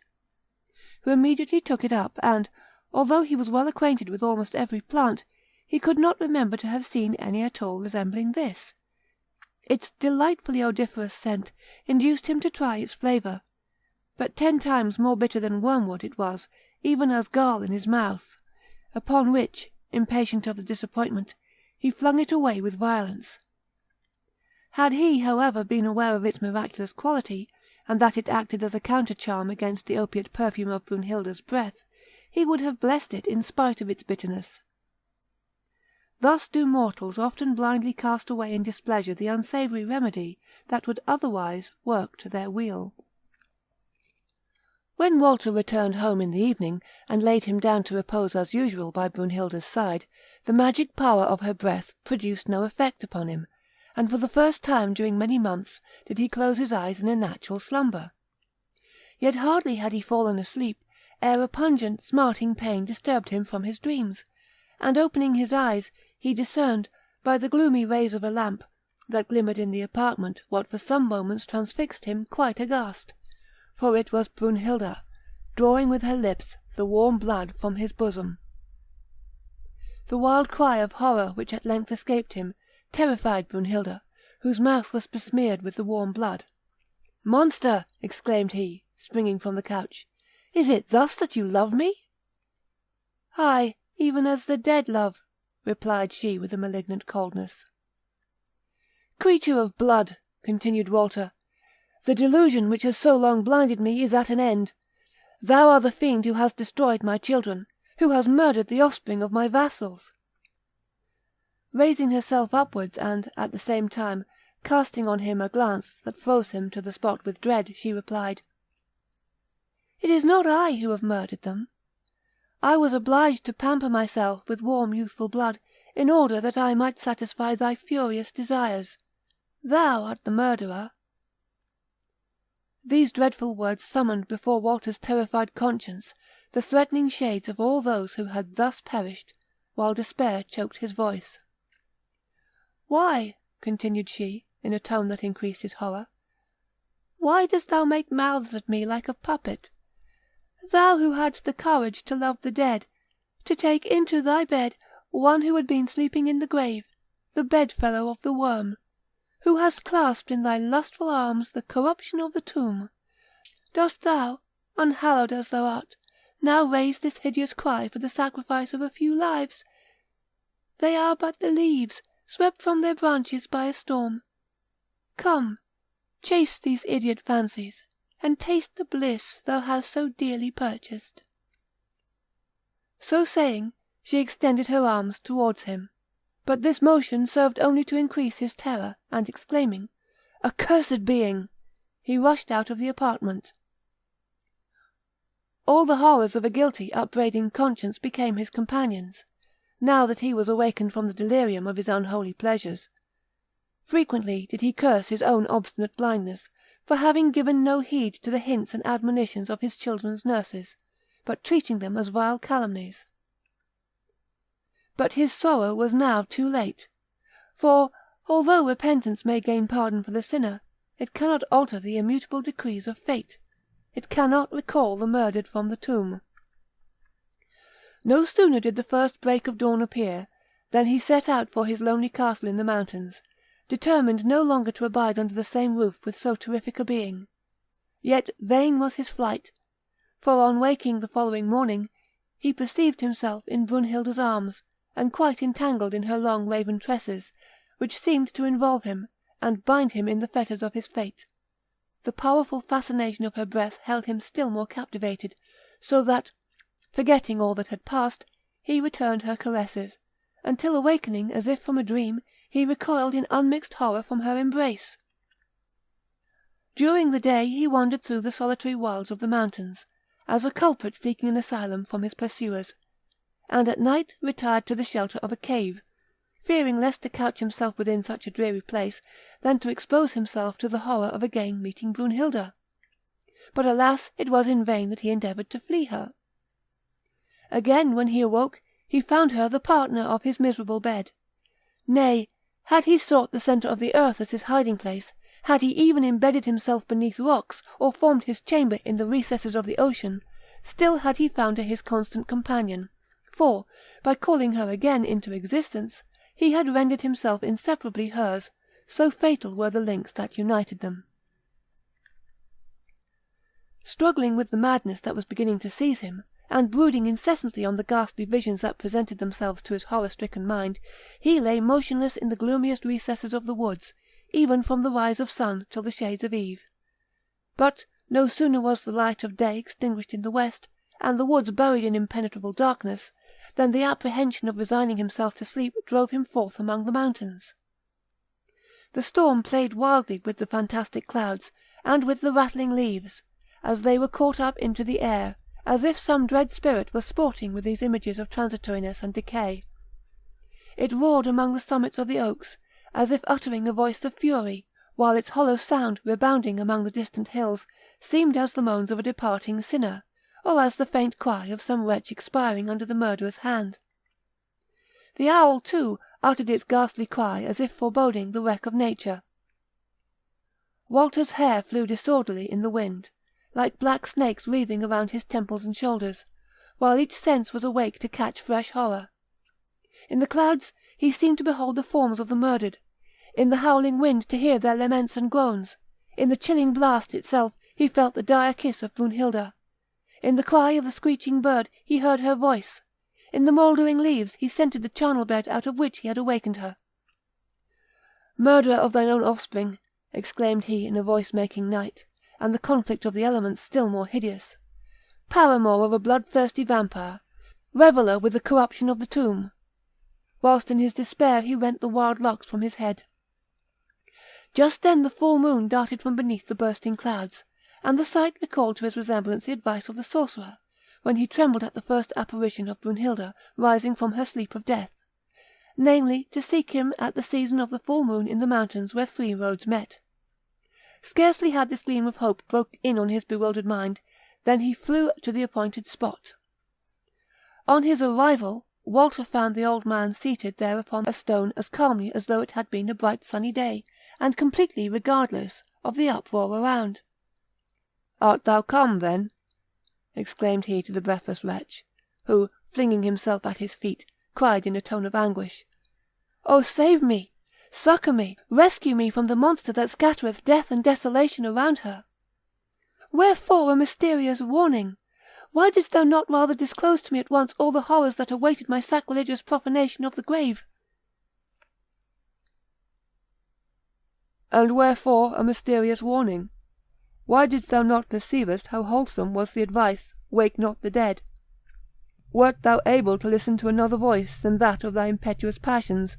who immediately took it up, and, although he was well acquainted with almost every plant, he could not remember to have seen any at all resembling this. Its delightfully odoriferous scent induced him to try its flavour, but 10 times more bitter than wormwood it was, even as gall in his mouth, upon which, impatient of the disappointment, he flung it away with violence. Had he, however, been aware of its miraculous quality, and that it acted as a counter-charm against the opiate perfume of Brunhilda's breath, he would have blessed it in spite of its bitterness. Thus do mortals often blindly cast away in displeasure the unsavoury remedy that would otherwise work to their weal. When Walter returned home in the evening, and laid him down to repose as usual by Brunhilda's side, the magic power of her breath produced no effect upon him, and for the first time during many months did he close his eyes in a natural slumber. Yet hardly had he fallen asleep, ere a pungent, smarting pain disturbed him from his dreams, and opening his eyes, he discerned, by the gloomy rays of a lamp, that glimmered in the apartment, what for some moments transfixed him quite aghast, for it was Brunhilda, drawing with her lips the warm blood from his bosom. The wild cry of horror which at length escaped him, terrified Brunhilda, whose mouth was besmeared with the warm blood. "Monster!" exclaimed he, springing from the couch, "is it thus that you love me?" "Ay, even as the dead love," replied she with a malignant coldness. "Creature of blood," continued Walter, "the delusion which has so long blinded me is at an end. Thou art the fiend who has destroyed my children, who has murdered the offspring of my vassals." Raising herself upwards, and, at the same time, casting on him a glance that froze him to the spot with dread, she replied, "It is not I who have murdered them. I was obliged to pamper myself with warm youthful blood, in order that I might satisfy thy furious desires. Thou art the murderer." These dreadful words summoned before Walter's terrified conscience the threatening shades of all those who had thus perished, while despair choked his voice. "Why," continued she, in a tone that increased his horror, "why dost thou make mouths at me like a puppet? Thou who hadst the courage to love the dead, to take into thy bed one who had been sleeping in the grave, the bedfellow of the worm, who hast clasped in thy lustful arms the corruption of the tomb, dost thou, unhallowed as thou art, now raise this hideous cry for the sacrifice of a few lives? They are but the leaves, swept from their branches by a storm. Come, chase these idiot fancies, and taste the bliss thou hast so dearly purchased." So saying, she extended her arms towards him, but this motion served only to increase his terror, and exclaiming, "Accursed being!" he rushed out of the apartment. All the horrors of a guilty, upbraiding conscience became his companions, now that he was awakened from the delirium of his unholy pleasures. Frequently did he curse his own obstinate blindness, for having given no heed to the hints and admonitions of his children's nurses, but treating them as vile calumnies. But his sorrow was now too late, for, although repentance may gain pardon for the sinner, it cannot alter the immutable decrees of fate, it cannot recall the murdered from the tomb. No sooner did the first break of dawn appear, than he set out for his lonely castle in the mountains, determined no longer to abide under the same roof with so terrific a being. Yet vain was his flight, for on waking the following morning, he perceived himself in Brunhilda's arms, and quite entangled in her long raven tresses, which seemed to involve him, and bind him in the fetters of his fate. The powerful fascination of her breath held him still more captivated, so that, forgetting all that had passed, he returned her caresses, until awakening as if from a dream, he recoiled in unmixed horror from her embrace. During the day he wandered through the solitary wilds of the mountains, as a culprit seeking an asylum from his pursuers, and at night retired to the shelter of a cave, fearing less to couch himself within such a dreary place than to expose himself to the horror of again meeting Brunhilda. But alas, it was in vain that he endeavoured to flee her. Again, when he awoke, he found her the partner of his miserable bed. Nay, had he sought the centre of the earth as his hiding place, had he even embedded himself beneath rocks, or formed his chamber in the recesses of the ocean, still had he found her his constant companion, for, by calling her again into existence, he had rendered himself inseparably hers, so fatal were the links that united them. Struggling with the madness that was beginning to seize him, and brooding incessantly on the ghastly visions that presented themselves to his horror-stricken mind, he lay motionless in the gloomiest recesses of the woods, even from the rise of sun till the shades of eve. But no sooner was the light of day extinguished in the west, and the woods buried in impenetrable darkness, than the apprehension of resigning himself to sleep drove him forth among the mountains. The storm played wildly with the fantastic clouds, and with the rattling leaves, as they were caught up into the air, as if some dread spirit were sporting with these images of transitoriness and decay. It roared among the summits of the oaks, as if uttering a voice of fury, while its hollow sound, rebounding among the distant hills, seemed as the moans of a departing sinner, or as the faint cry of some wretch expiring under the murderer's hand. The owl, too, uttered its ghastly cry as if foreboding the wreck of nature. Walter's hair flew disorderly in the wind, like black snakes wreathing around his temples and shoulders, while each sense was awake to catch fresh horror. In the clouds he seemed to behold the forms of the murdered, in the howling wind to hear their laments and groans, in the chilling blast itself he felt the dire kiss of Brunhilda, in the cry of the screeching bird he heard her voice, in the mouldering leaves he scented the charnel bed out of which he had awakened her. "Murderer of thine own offspring!" exclaimed he in a voice-making night, and the conflict of the elements still more hideous. "Paramour of a bloodthirsty vampire, reveller with the corruption of the tomb!" whilst in his despair he rent the wild locks from his head. Just then the full moon darted from beneath the bursting clouds, and the sight recalled to his remembrance the advice of the sorcerer, when he trembled at the first apparition of Brunhilda rising from her sleep of death, namely, to seek him at the season of the full moon in the mountains where 3 roads met. Scarcely had this gleam of hope broke in on his bewildered mind, than he flew to the appointed spot. On his arrival, Walter found the old man seated there upon a stone as calmly as though it had been a bright sunny day, and completely regardless of the uproar around. "Art thou come, then?" exclaimed he to the breathless wretch, who, flinging himself at his feet, cried in a tone of anguish, "O save me! Succour me! Rescue me from the monster that scattereth death and desolation around her! Wherefore a mysterious warning? Why didst thou not rather disclose to me at once all the horrors that awaited my sacrilegious profanation of the grave?" "And wherefore a mysterious warning?" Why didst thou not perceivest how wholesome was the advice, wake not the dead? Wert thou able to listen to another voice than that of thy impetuous passions?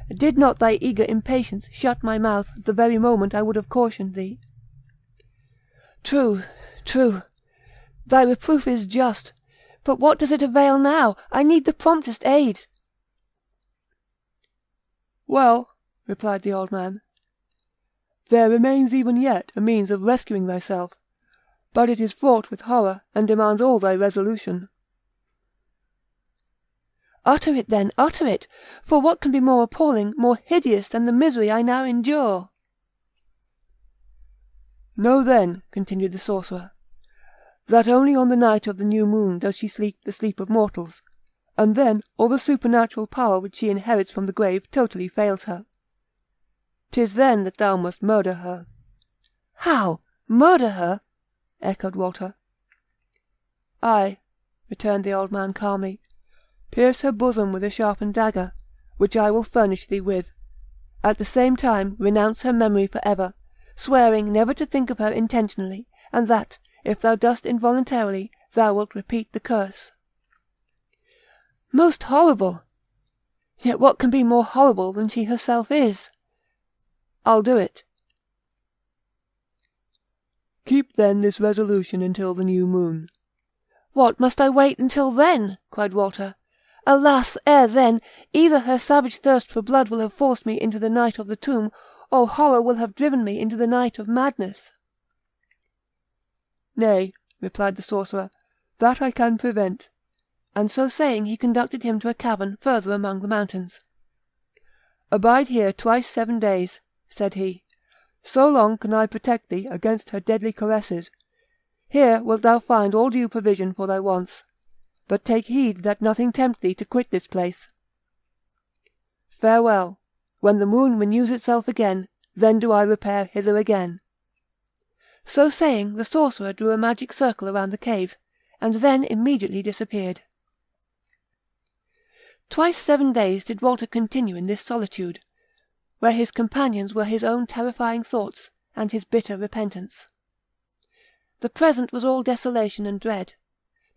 Did not thy eager impatience shut my mouth at the very moment I would have cautioned thee? True, true, thy reproof is just, but what does it avail now? I need the promptest aid. Well, replied the old man, there remains even yet a means of rescuing thyself, but it is fraught with horror, and demands all thy resolution. Utter it then, utter it, for what can be more appalling, more hideous than the misery I now endure? Know then, continued the sorcerer, that only on the night of the new moon does she sleep the sleep of mortals, and then all the supernatural power which she inherits from the grave totally fails her. 'Tis then that thou must murder her. How? Murder her? Echoed Walter. Ay, returned the old man calmly, pierce her bosom with a sharpened dagger, which I will furnish thee with. At the same time renounce her memory for ever, swearing never to think of her intentionally, and that, if thou dost involuntarily, thou wilt repeat the curse. Most horrible! Yet what can be more horrible than she herself is? I'll do it. Keep then this resolution until the new moon. What, must I wait until then? Cried Walter. Alas, ere then, either her savage thirst for blood will have forced me into the night of the tomb, or horror will have driven me into the night of madness. Nay, replied the sorcerer, that I can prevent. And so saying, he conducted him to a cavern further among the mountains. Abide here twice 7 days, said he. So long can I protect thee against her deadly caresses. Here wilt thou find all due provision for thy wants. But take heed that nothing tempt thee to quit this place. Farewell. When the moon renews itself again, then do I repair hither again. So saying, the sorcerer drew a magic circle around the cave, and then immediately disappeared. Twice 7 days did Walter continue in this solitude, where his companions were his own terrifying thoughts, and his bitter repentance. The present was all desolation and dread.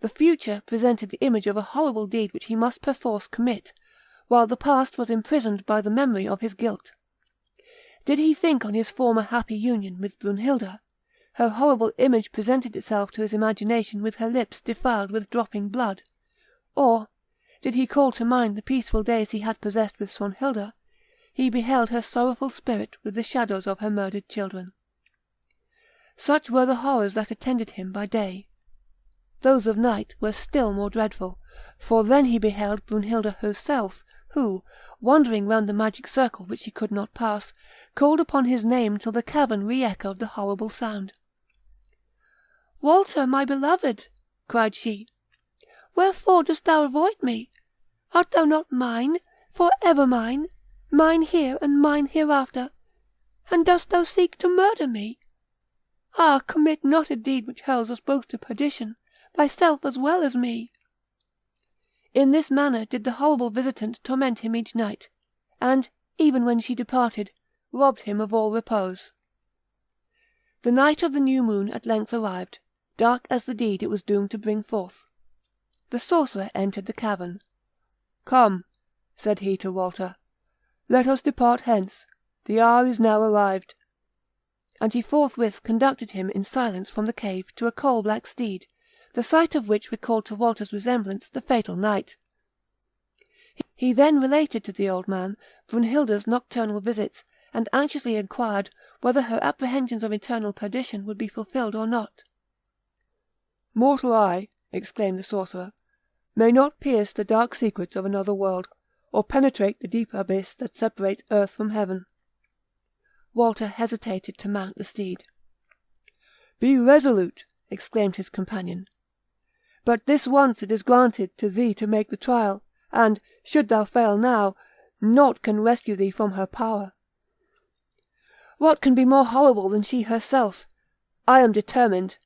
The future presented the image of a horrible deed which he must perforce commit, while the past was imprisoned by the memory of his guilt. Did he think on his former happy union with Brunhilda, her horrible image presented itself to his imagination with her lips defiled with dropping blood, or, did he call to mind the peaceful days he had possessed with Swanhilda, he beheld her sorrowful spirit with the shadows of her murdered children. Such were the horrors that attended him by day. Those of night were still more dreadful, for then he beheld Brunhilda herself, who, wandering round the magic circle which she could not pass, called upon his name till the cavern re-echoed the horrible sound. "Walter, my beloved," cried she, "wherefore dost thou avoid me? Art thou not mine, for ever mine, mine here and mine hereafter, and dost thou seek to murder me? Ah, commit not a deed which hurls us both to perdition, thyself as well as me." In this manner did the horrible visitant torment him each night, and, even when she departed, robbed him of all repose. The night of the new moon at length arrived, dark as the deed it was doomed to bring forth. The sorcerer entered the cavern. "Come," said he to Walter, "let us depart hence, the hour is now arrived." And he forthwith conducted him in silence from the cave to a coal-black steed, the sight of which recalled to Walter's remembrance the fatal night. He then related to the old man Brunhilda's nocturnal visits, and anxiously inquired whether her apprehensions of eternal perdition would be fulfilled or not. "Mortal eye," exclaimed the sorcerer, "may not pierce the dark secrets of another world, or penetrate the deep abyss that separates earth from heaven." Walter hesitated to mount the steed. "Be resolute," exclaimed his companion. "But this once it is granted to thee to make the trial, and, should thou fail now, naught can rescue thee from her power. What can be more horrible than she herself? I am determined."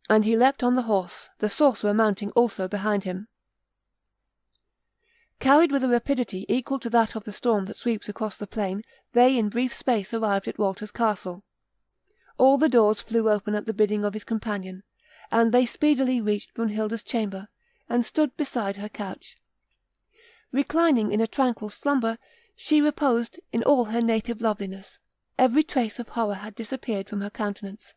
And he leapt on the horse, the sorcerer mounting also behind him. Carried with a rapidity equal to that of the storm that sweeps across the plain, they in brief space arrived at Walter's castle. All the doors flew open at the bidding of his companion, and they speedily reached Brunhilde's chamber, and stood beside her couch. Reclining in a tranquil slumber, she reposed in all her native loveliness. Every trace of horror had disappeared from her countenance.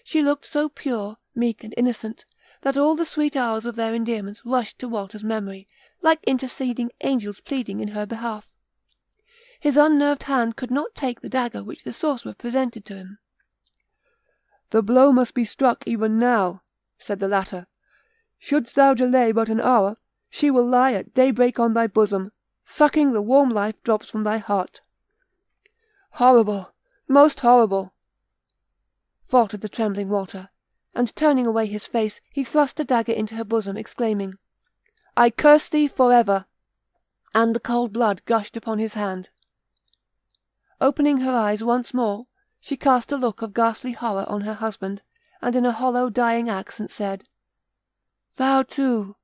She looked so pure, meek, and innocent, that all the sweet hours of their endearments rushed to Walter's memory, like interceding angels pleading in her behalf. His unnerved hand could not take the dagger which the sorcerer presented to him. "The blow must be struck even now," said the latter. "Shouldst thou delay but an hour, she will lie at daybreak on thy bosom, sucking the warm life drops from thy heart." "Horrible! Most horrible!" faltered the trembling Walter, and turning away his face, he thrust the dagger into her bosom, exclaiming, "I curse thee for ever!" And the cold blood gushed upon his hand. Opening her eyes once more, she cast a look of ghastly horror on her husband, and in a hollow dying accent said, "Thou too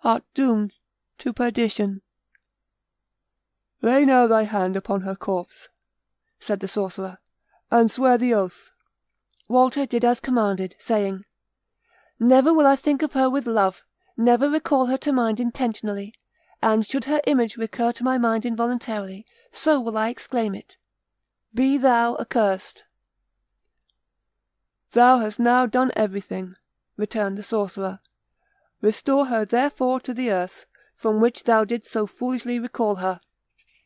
art doomed to perdition." "Lay now thy hand upon her corpse," said the sorcerer, "and swear the oath." Walter did as commanded, saying, "Never will I think of her with love, never recall her to mind intentionally, and should her image recur to my mind involuntarily, so will I exclaim it. Be thou accursed." "Thou hast now done everything," returned the sorcerer. "Restore her therefore to the earth, from which thou didst so foolishly recall her,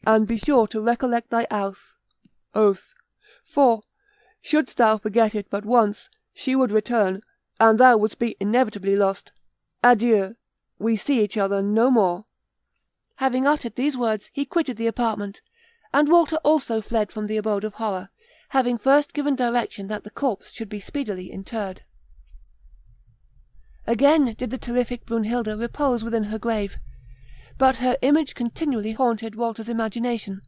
and be sure to recollect thy oath, for, shouldst thou forget it but once, she would return, and thou wouldst be inevitably lost. Adieu, we see each other no more." Having uttered these words, he quitted the apartment, and Walter also fled from the abode of horror, having first given direction that the corpse should be speedily interred. Again did the terrific Brunhilde repose within her grave, but her image continually haunted Walter's imagination,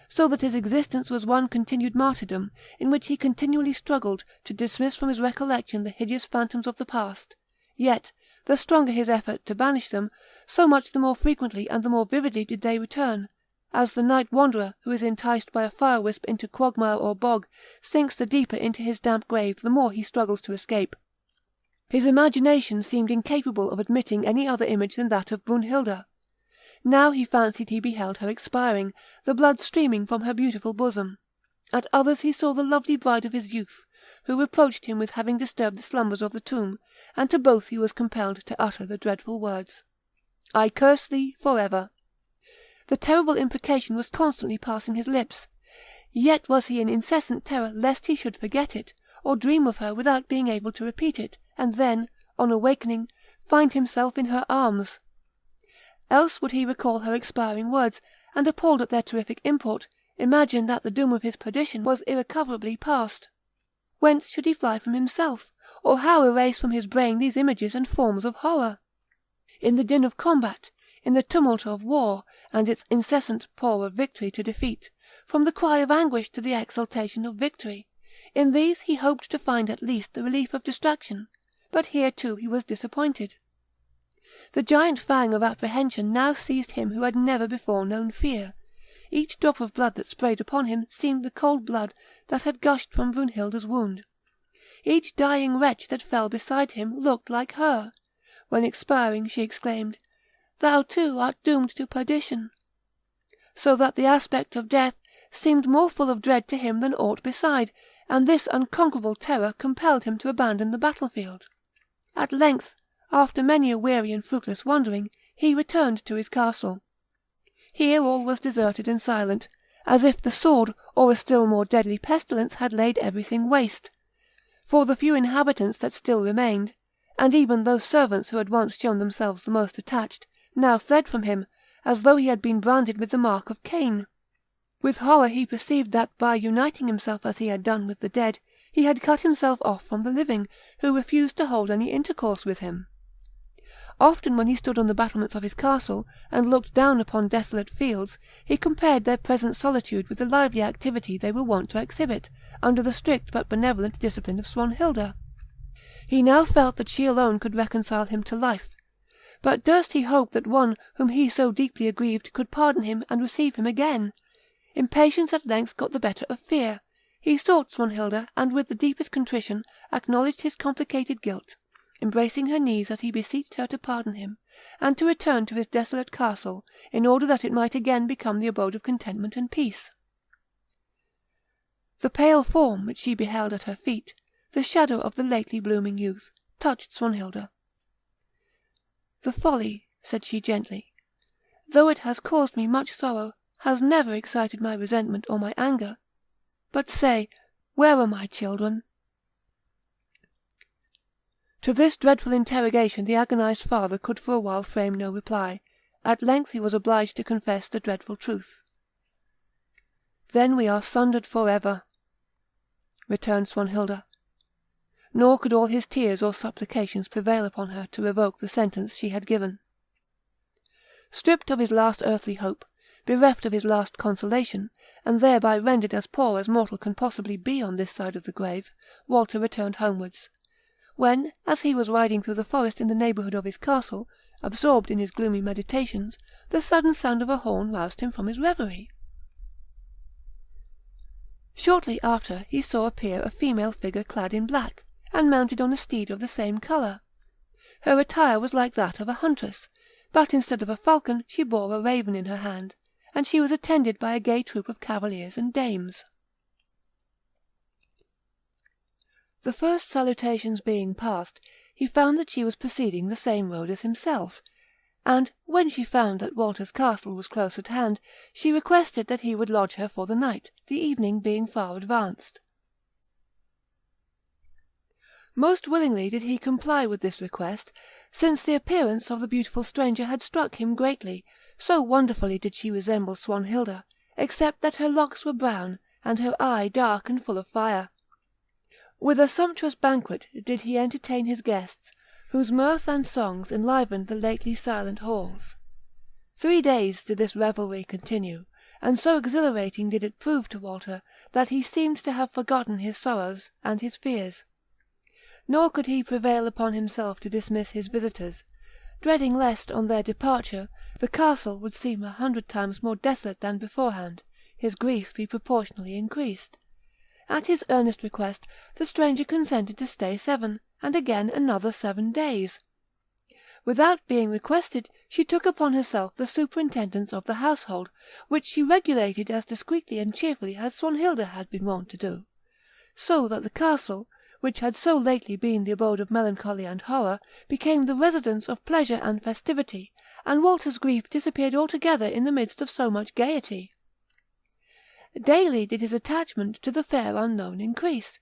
so that his existence was one continued martyrdom, in which he continually struggled to dismiss from his recollection the hideous phantoms of the past; yet, the stronger his effort to banish them, so much the more frequently and the more vividly did they return, as the night wanderer who is enticed by a fire-wisp into quagmire or bog, sinks the deeper into his damp grave the more he struggles to escape. His imagination seemed incapable of admitting any other image than that of Brunhilde. Now he fancied he beheld her expiring, the blood streaming from her beautiful bosom. At others he saw the lovely bride of his youth, who reproached him with having disturbed the slumbers of the tomb, and to both he was compelled to utter the dreadful words, "I curse thee for ever." The terrible imprecation was constantly passing his lips, yet was he in incessant terror lest he should forget it, or dream of her without being able to repeat it, and then, on awakening, find himself in her arms. Else would he recall her expiring words, and, appalled at their terrific import, imagine that the doom of his perdition was irrecoverably past. Whence should he fly from himself, or how erase from his brain these images and forms of horror? In the din of combat, in the tumult of war, and its incessant pour of victory to defeat, from the cry of anguish to the exultation of victory, in these he hoped to find at least the relief of distraction, but here too he was disappointed. The giant fang of apprehension now seized him who had never before known fear. Each drop of blood that sprayed upon him seemed the cold blood that had gushed from Brunhilde's wound. Each dying wretch that fell beside him looked like her. When expiring she exclaimed, "Thou too art doomed to perdition," so that the aspect of death seemed more full of dread to him than aught beside, and this unconquerable terror compelled him to abandon the battlefield. At length, after many a weary and fruitless wandering, he returned to his castle. Here all was deserted and silent, as if the sword or a still more deadly pestilence had laid everything waste. For the few inhabitants that still remained, and even those servants who had once shown themselves the most attached, now fled from him, as though he had been branded with the mark of Cain. With horror he perceived that by uniting himself as he had done with the dead, he had cut himself off from the living, who refused to hold any intercourse with him. Often when he stood on the battlements of his castle, and looked down upon desolate fields, he compared their present solitude with the lively activity they were wont to exhibit, under the strict but benevolent discipline of Swanhilda. He now felt that she alone could reconcile him to life. But durst he hope that one whom he so deeply aggrieved could pardon him and receive him again? Impatience at length got the better of fear. He sought Swanhilda, and with the deepest contrition acknowledged his complicated guilt, embracing her knees as he beseeched her to pardon him, and to return to his desolate castle, in order that it might again become the abode of contentment and peace. The pale form which she beheld at her feet, the shadow of the lately blooming youth, touched Swanhilda. "The folly," said she gently, "though it has caused me much sorrow, has never excited my resentment or my anger. But say, where are my children?" To this dreadful interrogation the agonized father could for a while frame no reply. At length he was obliged to confess the dreadful truth. "Then we are sundered for ever," returned Swanhilda. Nor could all his tears or supplications prevail upon her to revoke the sentence she had given. Stripped of his last earthly hope, bereft of his last consolation, and thereby rendered as poor as mortal can possibly be on this side of the grave, Walter returned homewards, when, as he was riding through the forest in the neighbourhood of his castle, absorbed in his gloomy meditations, the sudden sound of a horn roused him from his reverie. Shortly after he saw appear a female figure clad in black, and mounted on a steed of the same colour. Her attire was like that of a huntress, but instead of a falcon she bore a raven in her hand, and she was attended by a gay troop of cavaliers and dames. The first salutations being past, he found that she was proceeding the same road as himself, and, when she found that Walter's castle was close at hand, she requested that he would lodge her for the night, the evening being far advanced. Most willingly did he comply with this request, since the appearance of the beautiful stranger had struck him greatly, so wonderfully did she resemble Swanhilda, except that her locks were brown, and her eye dark and full of fire. With a sumptuous banquet did he entertain his guests, whose mirth and songs enlivened the lately silent halls. 3 days did this revelry continue, and so exhilarating did it prove to Walter, that he seemed to have forgotten his sorrows and his fears. Nor could he prevail upon himself to dismiss his visitors, dreading lest, on their departure, the castle would seem 100 times more desolate than beforehand, his grief be proportionally increased. At his earnest request, the stranger consented to stay 7, and again another 7 days. Without being requested, she took upon herself the superintendence of the household, which she regulated as discreetly and cheerfully as Swanhilda had been wont to do, so that the castle, which had so lately been the abode of melancholy and horror, became the residence of pleasure and festivity, and Walter's grief disappeared altogether in the midst of so much gaiety. Daily did his attachment to the fair unknown increase.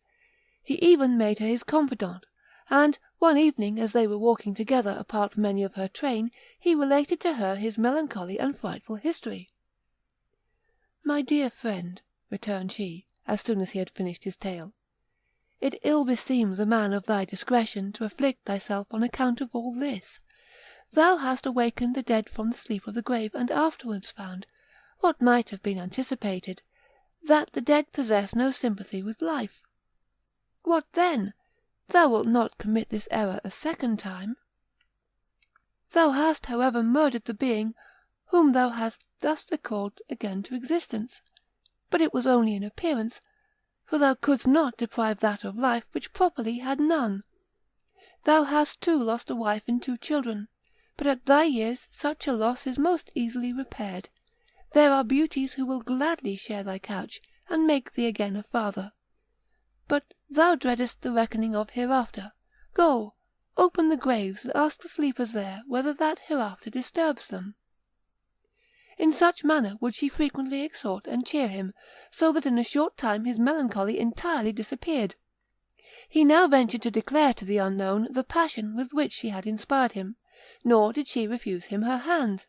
He even made her his confidant, and, one evening as they were walking together apart from any of her train, he related to her his melancholy and frightful history. "My dear friend," returned she, as soon as he had finished his tale, "it ill beseems a man of thy discretion to afflict thyself on account of all this. Thou hast awakened the dead from the sleep of the grave, and afterwards found, what might have been anticipated, that the dead possess no sympathy with life. What then? Thou wilt not commit this error a second time. Thou hast, however, murdered the being whom thou hast thus recalled again to existence, but it was only in appearance, for thou couldst not deprive that of life which properly had none. Thou hast too lost a wife and 2 children, but at thy years such a loss is most easily repaired. There are beauties who will gladly share thy couch, and make thee again a father. But thou dreadest the reckoning of hereafter. Go, open the graves, and ask the sleepers there whether that hereafter disturbs them." In such manner would she frequently exhort and cheer him, so that in a short time his melancholy entirely disappeared. He now ventured to declare to the unknown the passion with which she had inspired him, nor did she refuse him her hand.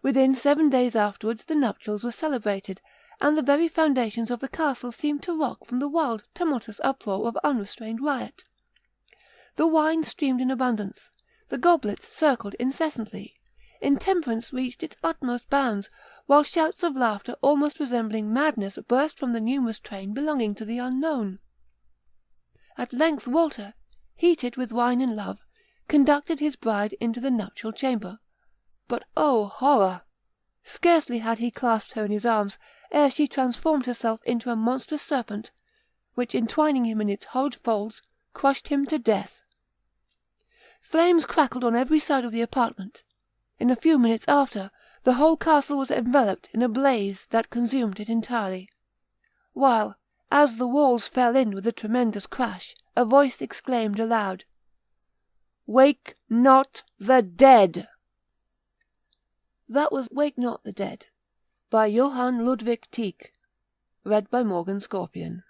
Within 7 days afterwards the nuptials were celebrated, and the very foundations of the castle seemed to rock from the wild, tumultuous uproar of unrestrained riot. The wine streamed in abundance, the goblets circled incessantly, intemperance reached its utmost bounds, while shouts of laughter almost resembling madness burst from the numerous train belonging to the unknown. At length Walter, heated with wine and love, conducted his bride into the nuptial chamber. But oh horror! Scarcely had he clasped her in his arms, ere she transformed herself into a monstrous serpent, which, entwining him in its horrid folds, crushed him to death. Flames crackled on every side of the apartment. In a few minutes after, the whole castle was enveloped in a blaze that consumed it entirely, while, as the walls fell in with a tremendous crash, a voice exclaimed aloud, "Wake not the dead!" That was Wake Not the Dead, by Johann Ludwig Tieck, read by Morgan Scorpion.